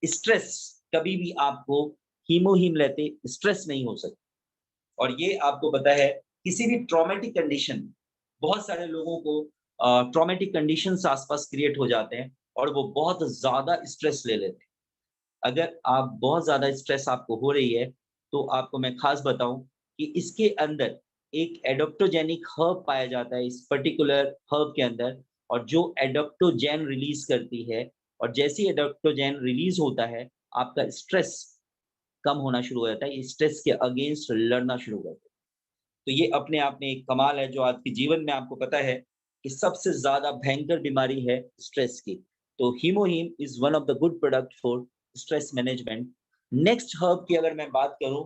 स्ट्रेस कभी भी आपको हीमोहीम लेते स्ट्रेस नहीं हो सकता। और ये आपको पता है किसी भी ट्रॉमेटिक कंडीशन, बहुत सारे लोगों को ट्रॉमेटिक कंडीशंस आसपास क्रिएट हो जाते हैं और वो बहुत ज़्यादा स्ट्रेस ले लेते हैं। अगर आप बहुत ज़्यादा स्ट्रेस आपको हो रही है, तो आपको मैं ख़ास बताऊँ कि इसके अंदर एक एडाप्टोजेनिक हर्ब पाया जाता है इस पर्टिकुलर हर्ब के अंदर, और जो एडाप्टोजेन रिलीज़ करती है, और जैसे ही एडाप्टोजेन रिलीज़ होता है, आपका स्ट्रेस कम होना शुरू हो जाता है, स्ट्रेस के अगेंस्ट लड़ना शुरू कर देता है। तो ये अपने आप में एक कमाल है जो आज के जीवन में आपको पता है कि सबसे ज़्यादा भयंकर बीमारी है स्ट्रेस की। तो हीमोहीम is one of the good product for stress management. Next herb की अगर मैं बात करूँ,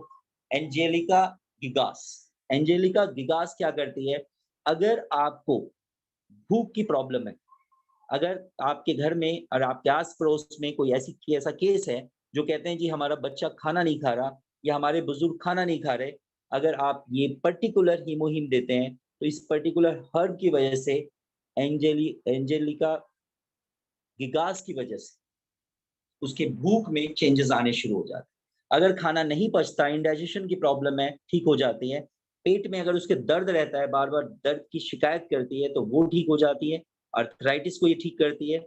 एंजेलिका गिगास। एंजेलिका गिगास क्या करती है? अगर आपको भूख की प्रॉब्लम है, अगर आपके घर में और आपके आस-पड़ोस में कोई ऐसा केस है, जो कहते हैं जी हमारा बच्चा खाना नहीं खा रहा या हमारे बुजुर्ग खाना नहीं खा रहे, अगर आप ये पर्टिकुलर हीमोहीम देते हैं, तो इस पर्टिकुलर हर्ब की वजह से एंजेलिका गिगास की वजह से उसके भूख में चेंजेस आने शुरू हो जाते हैं। अगर खाना नहीं पचता, इंडाइजेशन की प्रॉब्लम है, ठीक हो जाती है। पेट में अगर उसके दर्द रहता है, बार-बार दर्द की शिकायत करती है, तो वो ठीक हो जाती है। आर्थराइटिस को ये ठीक करती है।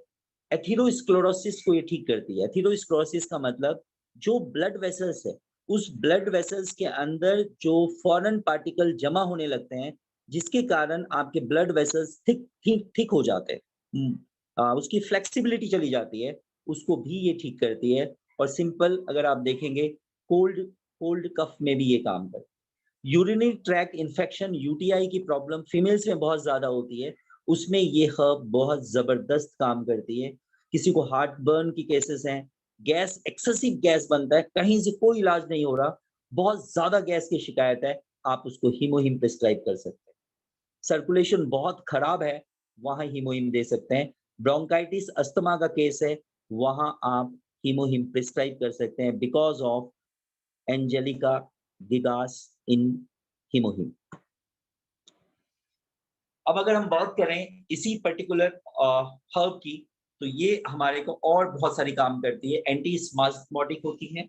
एथेरोस्क्लेरोसिस को ये ठीक करती है। एथेरोस्क्लेरोसिस का मतलब जो ब्लड वेसल्स है, उस ब्लड वेसल्स के अंदर जो फॉरेन पार्टिकल जमा होने लगते हैं, जिसके कारण आपके ब्लड वेसल्स थिक हो जाते हैं। उसकी फ्लेक्सिबिलिटी चली जाती है, उसको भी ये ठीक करती है। और सिंपल अगर आप देखेंगे, कोल्ड कोल्ड कफ में भी ये काम करती है। यूरिनरी ट्रैक्ट इन्फेक्शन, यूटीआई की प्रॉब्लम फीमेल्स में बहुत ज़्यादा होती है, उसमें ये हर्ब बहुत ज़बरदस्त काम करती है। किसी को हार्ट बर्न की केसेस हैं, गैस एक्सेसिव गैस बनता है, कहीं से कोई इलाज नहीं हो रहा, बहुत ज़्यादा गैस की शिकायत है, आप उसको हीमोहिम प्रिस्क्राइब कर सकते हैं। सर्कुलेशन बहुत खराब है, वहाँ हीमोहिम दे सकते हैं। ब्रोंकाइटिस, अस्थमा का केस है, वहाँ आप हीमोहिम प्रिस्क्राइब कर सकते हैं बिकॉज़ ऑफ एंजेलिका गिगास इन हीमोहिम। अब अगर हम बात करें इसी पर्टिकुलर हर्ब की, तो ये हमारे को और बहुत सारी काम करती है। एंटी स्पाज़्मोटिक होती है,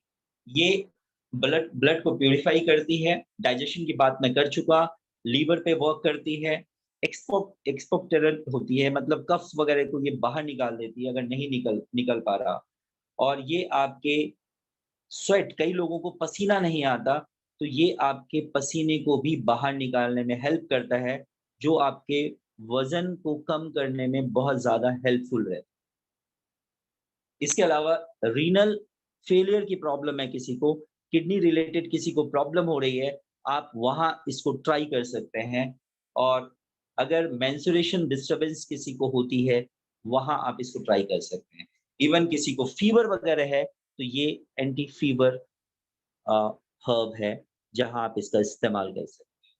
ये ब्लड ब्लड को प्यूरिफाई करती है, डाइजेशन की बात मैं कर चुका, लीवर पे वर्क करती है, एक्सपोक्टोरेंट होती है, मतलब कफ्स वगैरह को ये बाहर निकाल देती है अगर नहीं निकल निकल पा रहा। और ये आपके स्वेट, कई लोगों को पसीना नहीं आता, तो ये आपके पसीने को भी बाहर निकालने में हेल्प करता है, जो आपके वज़न को कम करने में बहुत ज़्यादा हेल्पफुल रहता है। इसके अलावा रीनल फेलियर की प्रॉब्लम है किसी को, किडनी रिलेटेड किसी को प्रॉब्लम हो रही है, आप वहाँ इसको ट्राई कर सकते हैं। और अगर मेंस्ट्रुएशन डिस्टर्बेंस किसी को होती है, वहाँ आप इसको ट्राई कर सकते हैं। इवन किसी को फीवर वगैरह है, तो ये एंटी फीवर अ, हर्ब है, जहाँ आप इसका इस्तेमाल कर सकते हैं।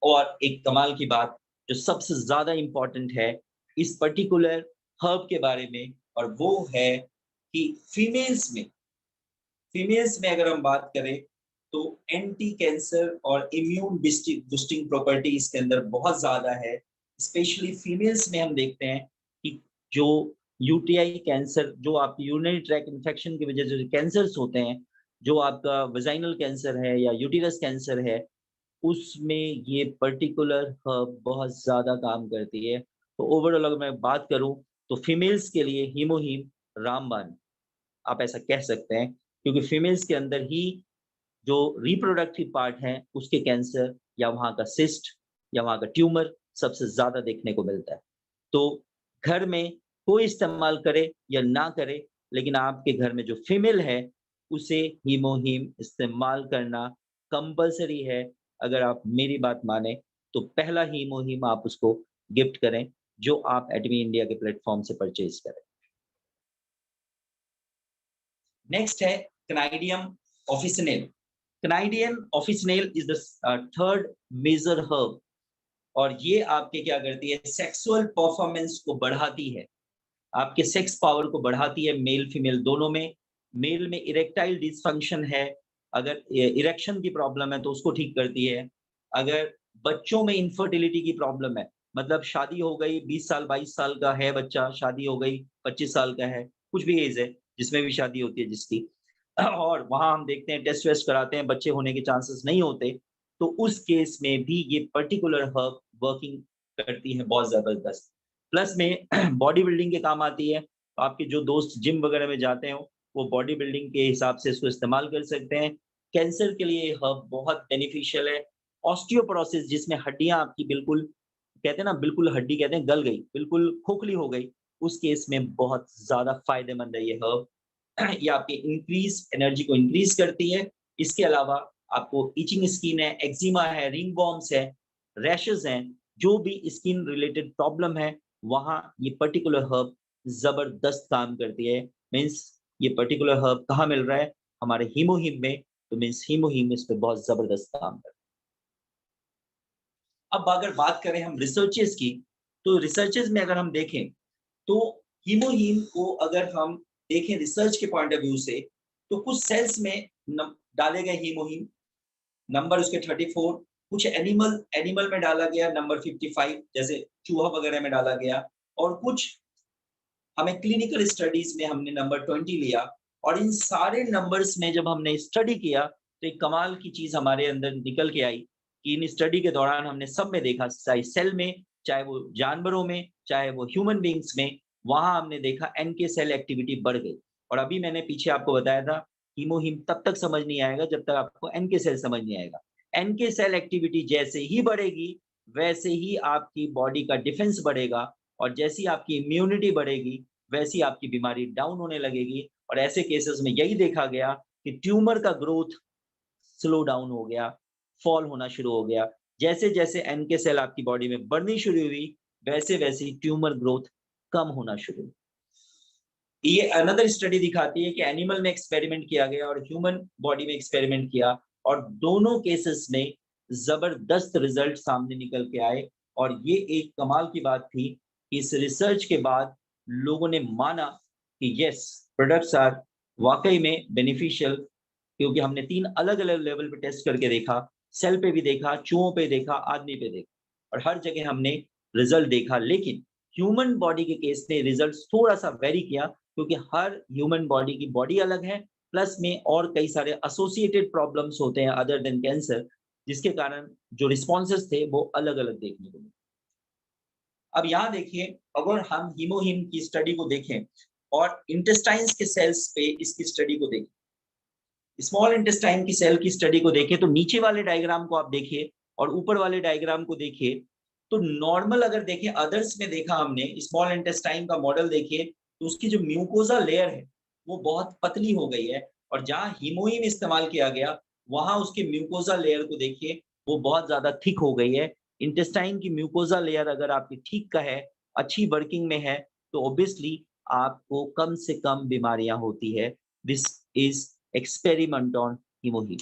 और एक कमाल की बात जो सबसे ज़्यादा इम्पोर्टेंट है इस पर्टिकुलर हर्ब के बारे में, और वो है कि फीमेल्स में अगर हम बात करें, तो एंटी कैंसर और इम्यून बूस्टिंग प्रॉपर्टी इसके अंदर बहुत ज़्यादा है। स्पेशली फीमेल्स में हम देखते हैं कि जो यूटीआई कैंसर, जो आपकी यूरिनरी ट्रैक्ट इन्फेक्शन की वजह से कैंसर्स होते हैं, जो आपका वेजाइनल कैंसर है या यूटेरस कैंसर है, उसमें ये पर्टिकुलर हर्ब बहुत ज़्यादा काम करती है। तो ओवरऑल अगर मैं बात करूँ, तो फीमेल्स के लिए हीमोहीम रामबाण, आप ऐसा कह सकते हैं, क्योंकि फीमेल्स के अंदर ही जो रिप्रोडक्टिव पार्ट है, उसके कैंसर या वहाँ का सिस्ट या वहाँ का ट्यूमर सबसे ज़्यादा देखने को मिलता है। तो घर में कोई इस्तेमाल करे या ना करे, लेकिन आपके घर में जो फीमेल है, उसे हीमोहीम इस्तेमाल करना कंपल्सरी है। अगर आप मेरी बात माने, तो पहला हीमोहीम आप उसको गिफ्ट करें, जो आप एटमी इंडिया के प्लेटफ़ॉर्म से परचेज़ करें। नेक्स्ट है cnidium officinale. Cnidium officinale is the third major herb, और ये आपके क्या करती है, सेक्सुअल परफॉर्मेंस को बढ़ाती है, आपके सेक्स पावर को बढ़ाती है, मेल फीमेल दोनों में। मेल में इरेक्टाइल डिसफंक्शन है, अगर इरेक्शन की प्रॉब्लम है तो उसको ठीक करती है। अगर बच्चों में इनफर्टिलिटी की प्रॉब्लम है, मतलब शादी हो गई, 20 साल 22 साल का है बच्चा, शादी हो गई, 25 साल का है, कुछ भी एज है जिसमें भी शादी होती है जिसकी, और वहाँ हम देखते हैं टेस्ट वेस्ट कराते हैं, बच्चे होने के चांसेस नहीं होते, तो उस केस में भी ये पर्टिकुलर हर्ब वर्किंग करती है बहुत ज़बरदस्त। प्लस में बॉडी बिल्डिंग के काम आती है, तो आपके जो दोस्त जिम वगैरह में जाते हो, वो बॉडी बिल्डिंग के हिसाब से इसको इस्तेमाल कर सकते हैं। कैंसर के लिए ये हर्ब बहुत बेनिफिशियल है। ऑस्टियोपोरोसिस जिसमें हड्डियाँ आपकी बिल्कुल कहते हैं ना, बिल्कुल हड्डी कहते हैं गल गई, बिल्कुल खोखली हो गई, उस केस में बहुत ज़्यादा फ़ायदेमंद है ये हर्ब। ये आपकी एनर्जी को इंक्रीज़ करती है। इसके अलावा आपको इचिंग स्किन है, एक्जिमा है, रिंगवॉर्म्स है, रैशेज़ हैं, जो भी स्किन रिलेटेड प्रॉब्लम है, वहाँ ये पर्टिकुलर हर्ब ज़बरदस्त काम करती है। मीन्स ये पर्टिकुलर हर्ब कहाँ मिल रहा है? हमारे हीमोहिम में, तो मीन्स हीमोहिम इस पे बहुत ज़बरदस्त काम कर। अब अगर बात करें हम रिसर्चेज़ की, तो रिसर्चेज़ में अगर हम देखें, तो हीमोहीम को अगर हम देखें रिसर्च के पॉइंट ऑफ व्यू से, तो कुछ सेल्स में डाले गए हीमोहीम, नंबर उसके 34, कुछ एनिमल एनिमल में डाला गया नंबर 55, जैसे चूहा वगैरह में डाला गया, और कुछ हमें क्लिनिकल स्टडीज में हमने नंबर 20 लिया, और इन सारे नंबर्स में जब हमने स्टडी किया, तो एक कमाल की चीज हमारे अंदर निकल के आई कि इन स्टडी के दौरान हमने सब में देखा, चाहे सेल में, चाहे वो जानवरों में, चाहे वो ह्यूमन बींग्स में, वहां हमने देखा एनके सेल एक्टिविटी बढ़ गई। और अभी मैंने पीछे आपको बताया था, हीमोहीम तब तक समझ नहीं आएगा जब तक आपको एनके सेल समझ नहीं आएगा। एनके सेल एक्टिविटी जैसे ही बढ़ेगी, वैसे ही आपकी बॉडी का डिफेंस बढ़ेगा, और जैसी आपकी इम्यूनिटी बढ़ेगी, वैसी आपकी बीमारी डाउन होने लगेगी। और ऐसे केसेस में यही देखा गया कि ट्यूमर का ग्रोथ स्लो डाउन हो गया, फॉल होना शुरू हो गया। जैसे-जैसे एनके सेल आपकी बॉडी में बढ़नी शुरू हुई, वैसे-वैसे ही ट्यूमर ग्रोथ कम होना शुरू हुई। ये अनदर स्टडी दिखाती है कि एनिमल में एक्सपेरिमेंट किया गया और ह्यूमन बॉडी में एक्सपेरिमेंट किया, और दोनों केसेस में ज़बरदस्त रिजल्ट सामने निकल के आए। और ये एक कमाल की बात थी कि इस रिसर्च के बाद लोगों ने माना कि यस, प्रोडक्ट्स आर वाक़ई में बेनिफिशियल, क्योंकि हमने 3 अलग-अलग लेवल पे टेस्ट करके देखा, सेल पे भी देखा, चूहों पे देखा, आदमी पे देखा, और हर जगह हमने रिजल्ट देखा। लेकिन ह्यूमन बॉडी के केस में रिजल्ट्स थोड़ा-सा वेरी किया, क्योंकि हर ह्यूमन बॉडी की बॉडी अलग है, प्लस में और कई सारे एसोसिएटेड प्रॉब्लम्स होते हैं अदर देन कैंसर, जिसके कारण जो रिस्पॉन्सेज़ थे वो अलग-अलग देखने को मिले। अब यहाँ देखिए, अगर हम हीमोहिम की स्टडी को देखें और इंटेस्टाइन्स के सेल्स पे इसकी स्टडी को देखें, स्मॉल इंटेस्टाइन की सेल की स्टडी को देखें, तो नीचे वाले डायग्राम को आप देखिए और ऊपर वाले डायग्राम को देखिए, तो नॉर्मल अगर देखें, अदर्स में देखा हमने, स्मॉल इंटेस्टाइन का मॉडल देखिए, तो उसकी जो म्यूकोसा लेयर है, वो बहुत पतली हो गई है, और जहाँ हीमोइम इस्तेमाल किया गया, वहाँ उसके म्यूकोसा लेयर को देखिए, वो बहुत ज़्यादा थिक हो गई है। इंटेस्टाइन की म्यूकोसा लेयर अगर आपकी ठीक का है, अच्छी वर्किंग में है, तो ऑब्वियसली आपको कम से कम बीमारियाँ होती है। दिस इज़ एक्सपेरिमेंट ऑन हीमोहीम।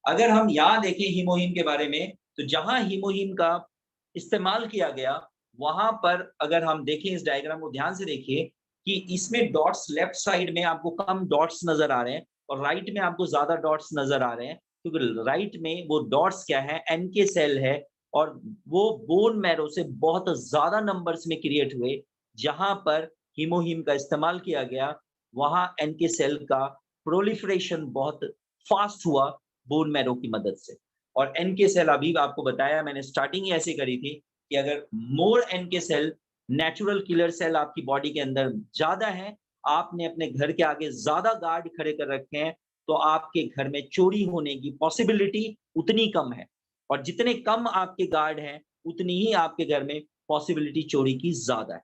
अगर हम यहाँ देखें हीमोहीम के बारे में, तो जहाँ हीमोहीम का इस्तेमाल किया गया, वहाँ पर अगर हम देखें, इस डायग्राम को ध्यान से देखिए कि इसमें डॉट्स लेफ्ट साइड में आपको कम डॉट्स नज़र आ रहे हैं, और राइट में आपको ज़्यादा डॉट्स नज़र आ रहे हैं, क्योंकि राइट में वो डॉट्स क्या है, एनके सेल है, और वो बोन मैरो से बहुत ज़्यादा नंबर्स में क्रिएट हुए। जहाँ पर हीमोहीम का इस्तेमाल किया गया, वहाँ एनके सेल का प्रोलिफरेशन बहुत फास्ट हुआ बोन मैरो की मदद से। और एनके सेल, अभी आपको बताया मैंने, स्टार्टिंग ही ऐसे करी थी कि अगर more NK cell, natural killer cell आपकी बॉडी के अंदर ज़्यादा है, आपने अपने घर के आगे ज़्यादा गार्ड खड़े कर रखे हैं, तो आपके घर में चोरी होने की पॉसिबिलिटी उतनी कम है, और जितने कम आपके गार्ड हैं, उतनी ही आपके घर में पॉसिबिलिटी चोरी की ज़्यादा है।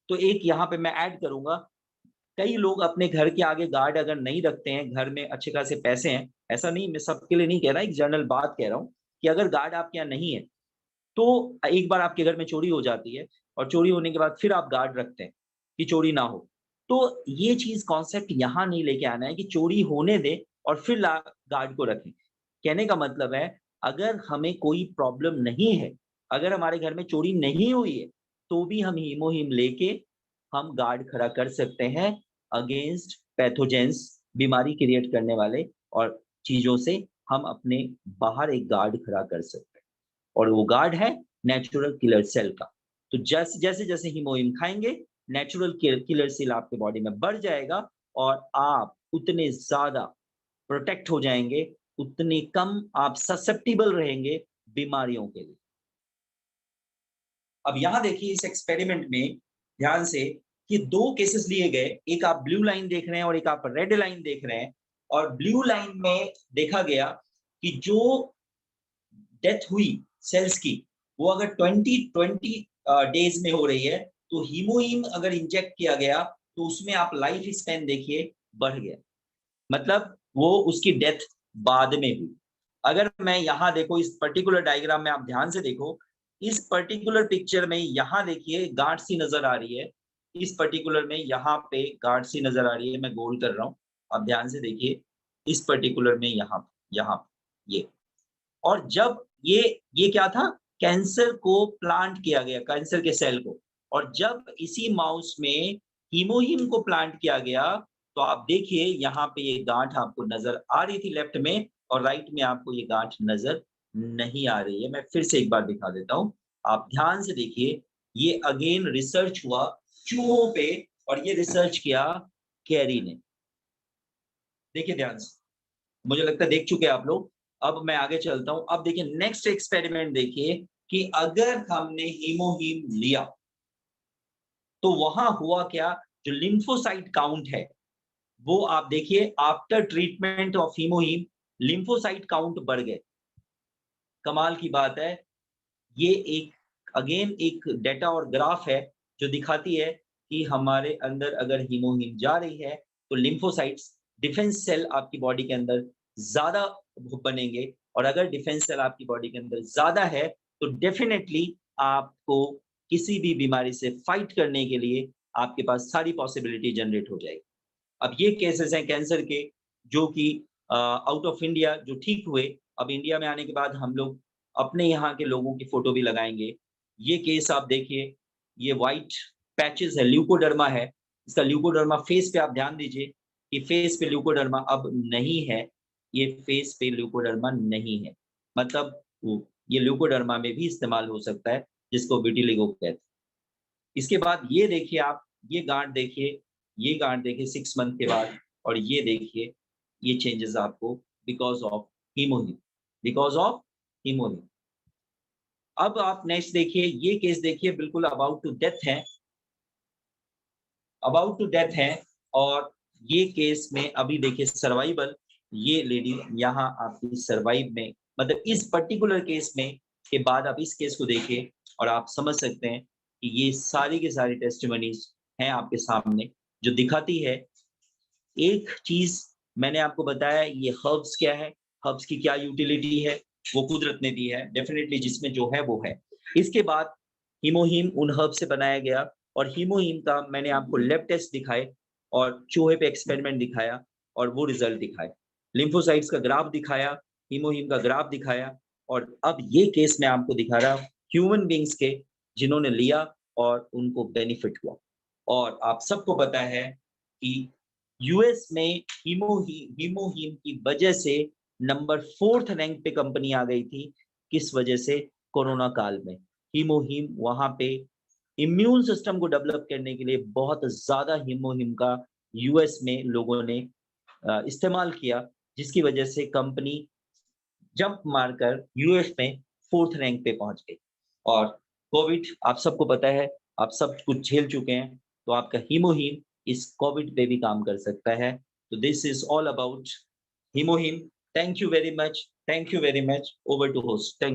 तो एक यहाँ पे मैं ऐड करूँगा, कई लोग अपने घर के आगे गार्ड अगर नहीं रखते हैं, घर में अच्छे खासे पैसे हैं, ऐसा नहीं, मैं सबके लिए नहीं कह रहा, एक जनरल बात कह रहा हूँ कि अगर गार्ड आपके यहाँ नहीं है, तो एक बार आपके घर में चोरी हो जाती है, और चोरी होने के बाद फिर आप गार्ड रखते हैं कि चोरी ना हो। तो ये चीज़ कॉन्सेप्ट यहाँ नहीं लेके आना है कि चोरी होने दें और फिर ला गार्ड को रखें। कहने का मतलब है, अगर हमें कोई प्रॉब्लम नहीं है, अगर हमारे घर में चोरी नहीं हुई है, तो भी हम हीमोहीम लेके हम गार्ड खड़ा कर सकते हैं अगेंस्ट पैथोजेंस, बीमारी क्रिएट करने वाले और चीजों से हम अपने बाहर एक गार्ड खड़ा कर सकते हैं, और वो गार्ड है नेचुरल किलर सेल का। तो जैसे जैसे जैसे हीमोहिम खाएंगे, नेचुरल किलर सेल आपके बॉडी में बढ़ जाएगा, और आप उतने ज्यादा प्रोटेक्ट हो जाएंगे, उतने कम आप ससेप्टिबल रहेंगे बीमारियों के लिए। अब यहां देखिए इस एक्सपेरिमेंट में ध्यान से कि 2 केसेस लिए गए, एक आप ब्लू लाइन देख रहे हैं और एक आप रेड लाइन देख रहे हैं। और ब्लू लाइन में देखा गया कि जो डेथ हुई सेल्स की, वो अगर 20 डेज में हो रही है, तो हीमोहिम अगर इंजेक्ट किया गया तो उसमें आप लाइफ स्पैन देखिए बढ़ गया, मतलब वो उसकी डेथ बाद में हुई। अगर मैं यहाँ देखो इस पर्टिकुलर डायग्राम में आप ध्यान से देखो, इस पर्टिकुलर पिक्चर में यहाँ देखिए गांठ सी नजर आ रही है, इस पर्टिकुलर में यहाँ पे गांठ सी नजर आ रही है, मैं गोल कर रहा हूँ, आप ध्यान से देखिए इस पर्टिकुलर में यहाँ ये। और जब ये क्या था, कैंसर को प्लांट किया गया, कैंसर के सेल को, और जब इसी माउस में हीमोहिम को प्लांट किया गया, तो आप देखिए यहाँ पे ये गांठ आपको नजर आ रही थी लेफ्ट में, और राइट में आपको ये गांठ नजर नहीं आ रही है। मैं फिर से एक बार दिखा देता हूँ, आप ध्यान से देखिए, ये अगेन रिसर्च हुआ चूहों पे, और ये रिसर्च किया कैरी ने। देखिए ध्यान से, मुझे लगता है देख चुके हैं आप लोग। अब मैं आगे चलता हूं। अब देखिए नेक्स्ट एक्सपेरिमेंट देखिए कि अगर हमने हीमोहीम लिया तो वहां हुआ क्या, जो लिम्फोसाइट काउंट है वो आप देखिए आफ्टर ट्रीटमेंट ऑफ हीमोहीम लिम्फोसाइट काउंट बढ़ गए। कमाल की बात है, ये एक अगेन एक डेटा और ग्राफ है जो दिखाती है कि हमारे अंदर अगर हीमोहीम जा रही है तो लिम्फोसाइट्स डिफेंस सेल आपकी बॉडी के अंदर ज्यादा बनेंगे, और अगर डिफेंस सेल आपकी बॉडी के अंदर ज्यादा है तो डेफिनेटली आपको किसी भी बीमारी से फाइट करने के लिए आपके पास सारी पॉसिबिलिटी जनरेट हो जाएगी। अब ये केसेस हैं कैंसर के जो कि आउट ऑफ इंडिया जो ठीक हुए। अब इंडिया में आने के बाद हम लोग अपने यहाँ के लोगों की फोटो भी लगाएंगे। ये केस आप देखिए, ये व्हाइट पैचेस है, ल्यूकोडर्मा है। इसका ल्यूकोडर्मा फेस पे आप ध्यान दीजिए कि फेस पे ल्यूकोडर्मा अब नहीं है, ये फेस पे ल्यूकोडर्मा नहीं है, मतलब ये ल्यूकोडर्मा में भी इस्तेमाल हो सकता है, जिसको विटिलिगो कहते हैं। इसके बाद ये देखिए आप, ये गांठ देखिए, ये गांठ देखिए 6 मंथ के बाद, और ये देखिए ये चेंजेस आपको बिकॉज ऑफ हीमोहीम, बिकॉज ऑफ हीमोहीम। अब आप नेक्स्ट देखिए, ये केस देखिए बिल्कुल अबाउट टू डेथ है, अबाउट टू डेथ है। और ये केस में अभी देखिए सर्वाइवल, ये लेडी यहाँ आपकी सर्वाइव में, मतलब इस पर्टिकुलर केस में के बाद आप इस केस को देखिए और आप समझ सकते हैं कि ये सारी की सारी टेस्टिमनीज हैं आपके सामने, जो दिखाती है एक चीज। मैंने आपको बताया ये हर्ब्स क्या है, हर्ब्स की क्या यूटिलिटी है, वो कुदरत ने दी है डेफिनेटली, जिसमें जो है वो है। इसके बाद हीमोहीम उन हर्ब से बनाया गया, और हीमोहीम का मैंने आपको लैब टेस्ट दिखाए और चूहे पे एक्सपेरिमेंट दिखाया और वो रिजल्ट दिखाए, लिम्फोसाइट्स का ग्राफ दिखाया, हीमोहीम का ग्राफ दिखाया। और अब ये केस मैं आपको दिखा रहा हूँ ह्यूमन बींग्स के, जिन्होंने लिया और उनको बेनिफिट हुआ। और आप सबको पता है कि यूएस में हीमोहीम की वजह से नंबर 4th रैंक पे कंपनी आ गई थी। किस वजह से, कोरोना काल में हीमोहीम वहां पे इम्यून सिस्टम को डेवलप करने के लिए बहुत ज्यादा हीमोहीम का यूएस में लोगों ने इस्तेमाल किया, जिसकी वजह से कंपनी जंप मारकर यूएस में 4th रैंक पे पहुंच गई। और कोविड आप सबको पता है, आप सब कुछ झेल चुके हैं, तो आपका हीमोहीम इस कोविड पे भी काम कर सकता है। तो दिस इज ऑल अबाउट हीमोहीम। Thank you very much, thank you very much. Over to host. Thank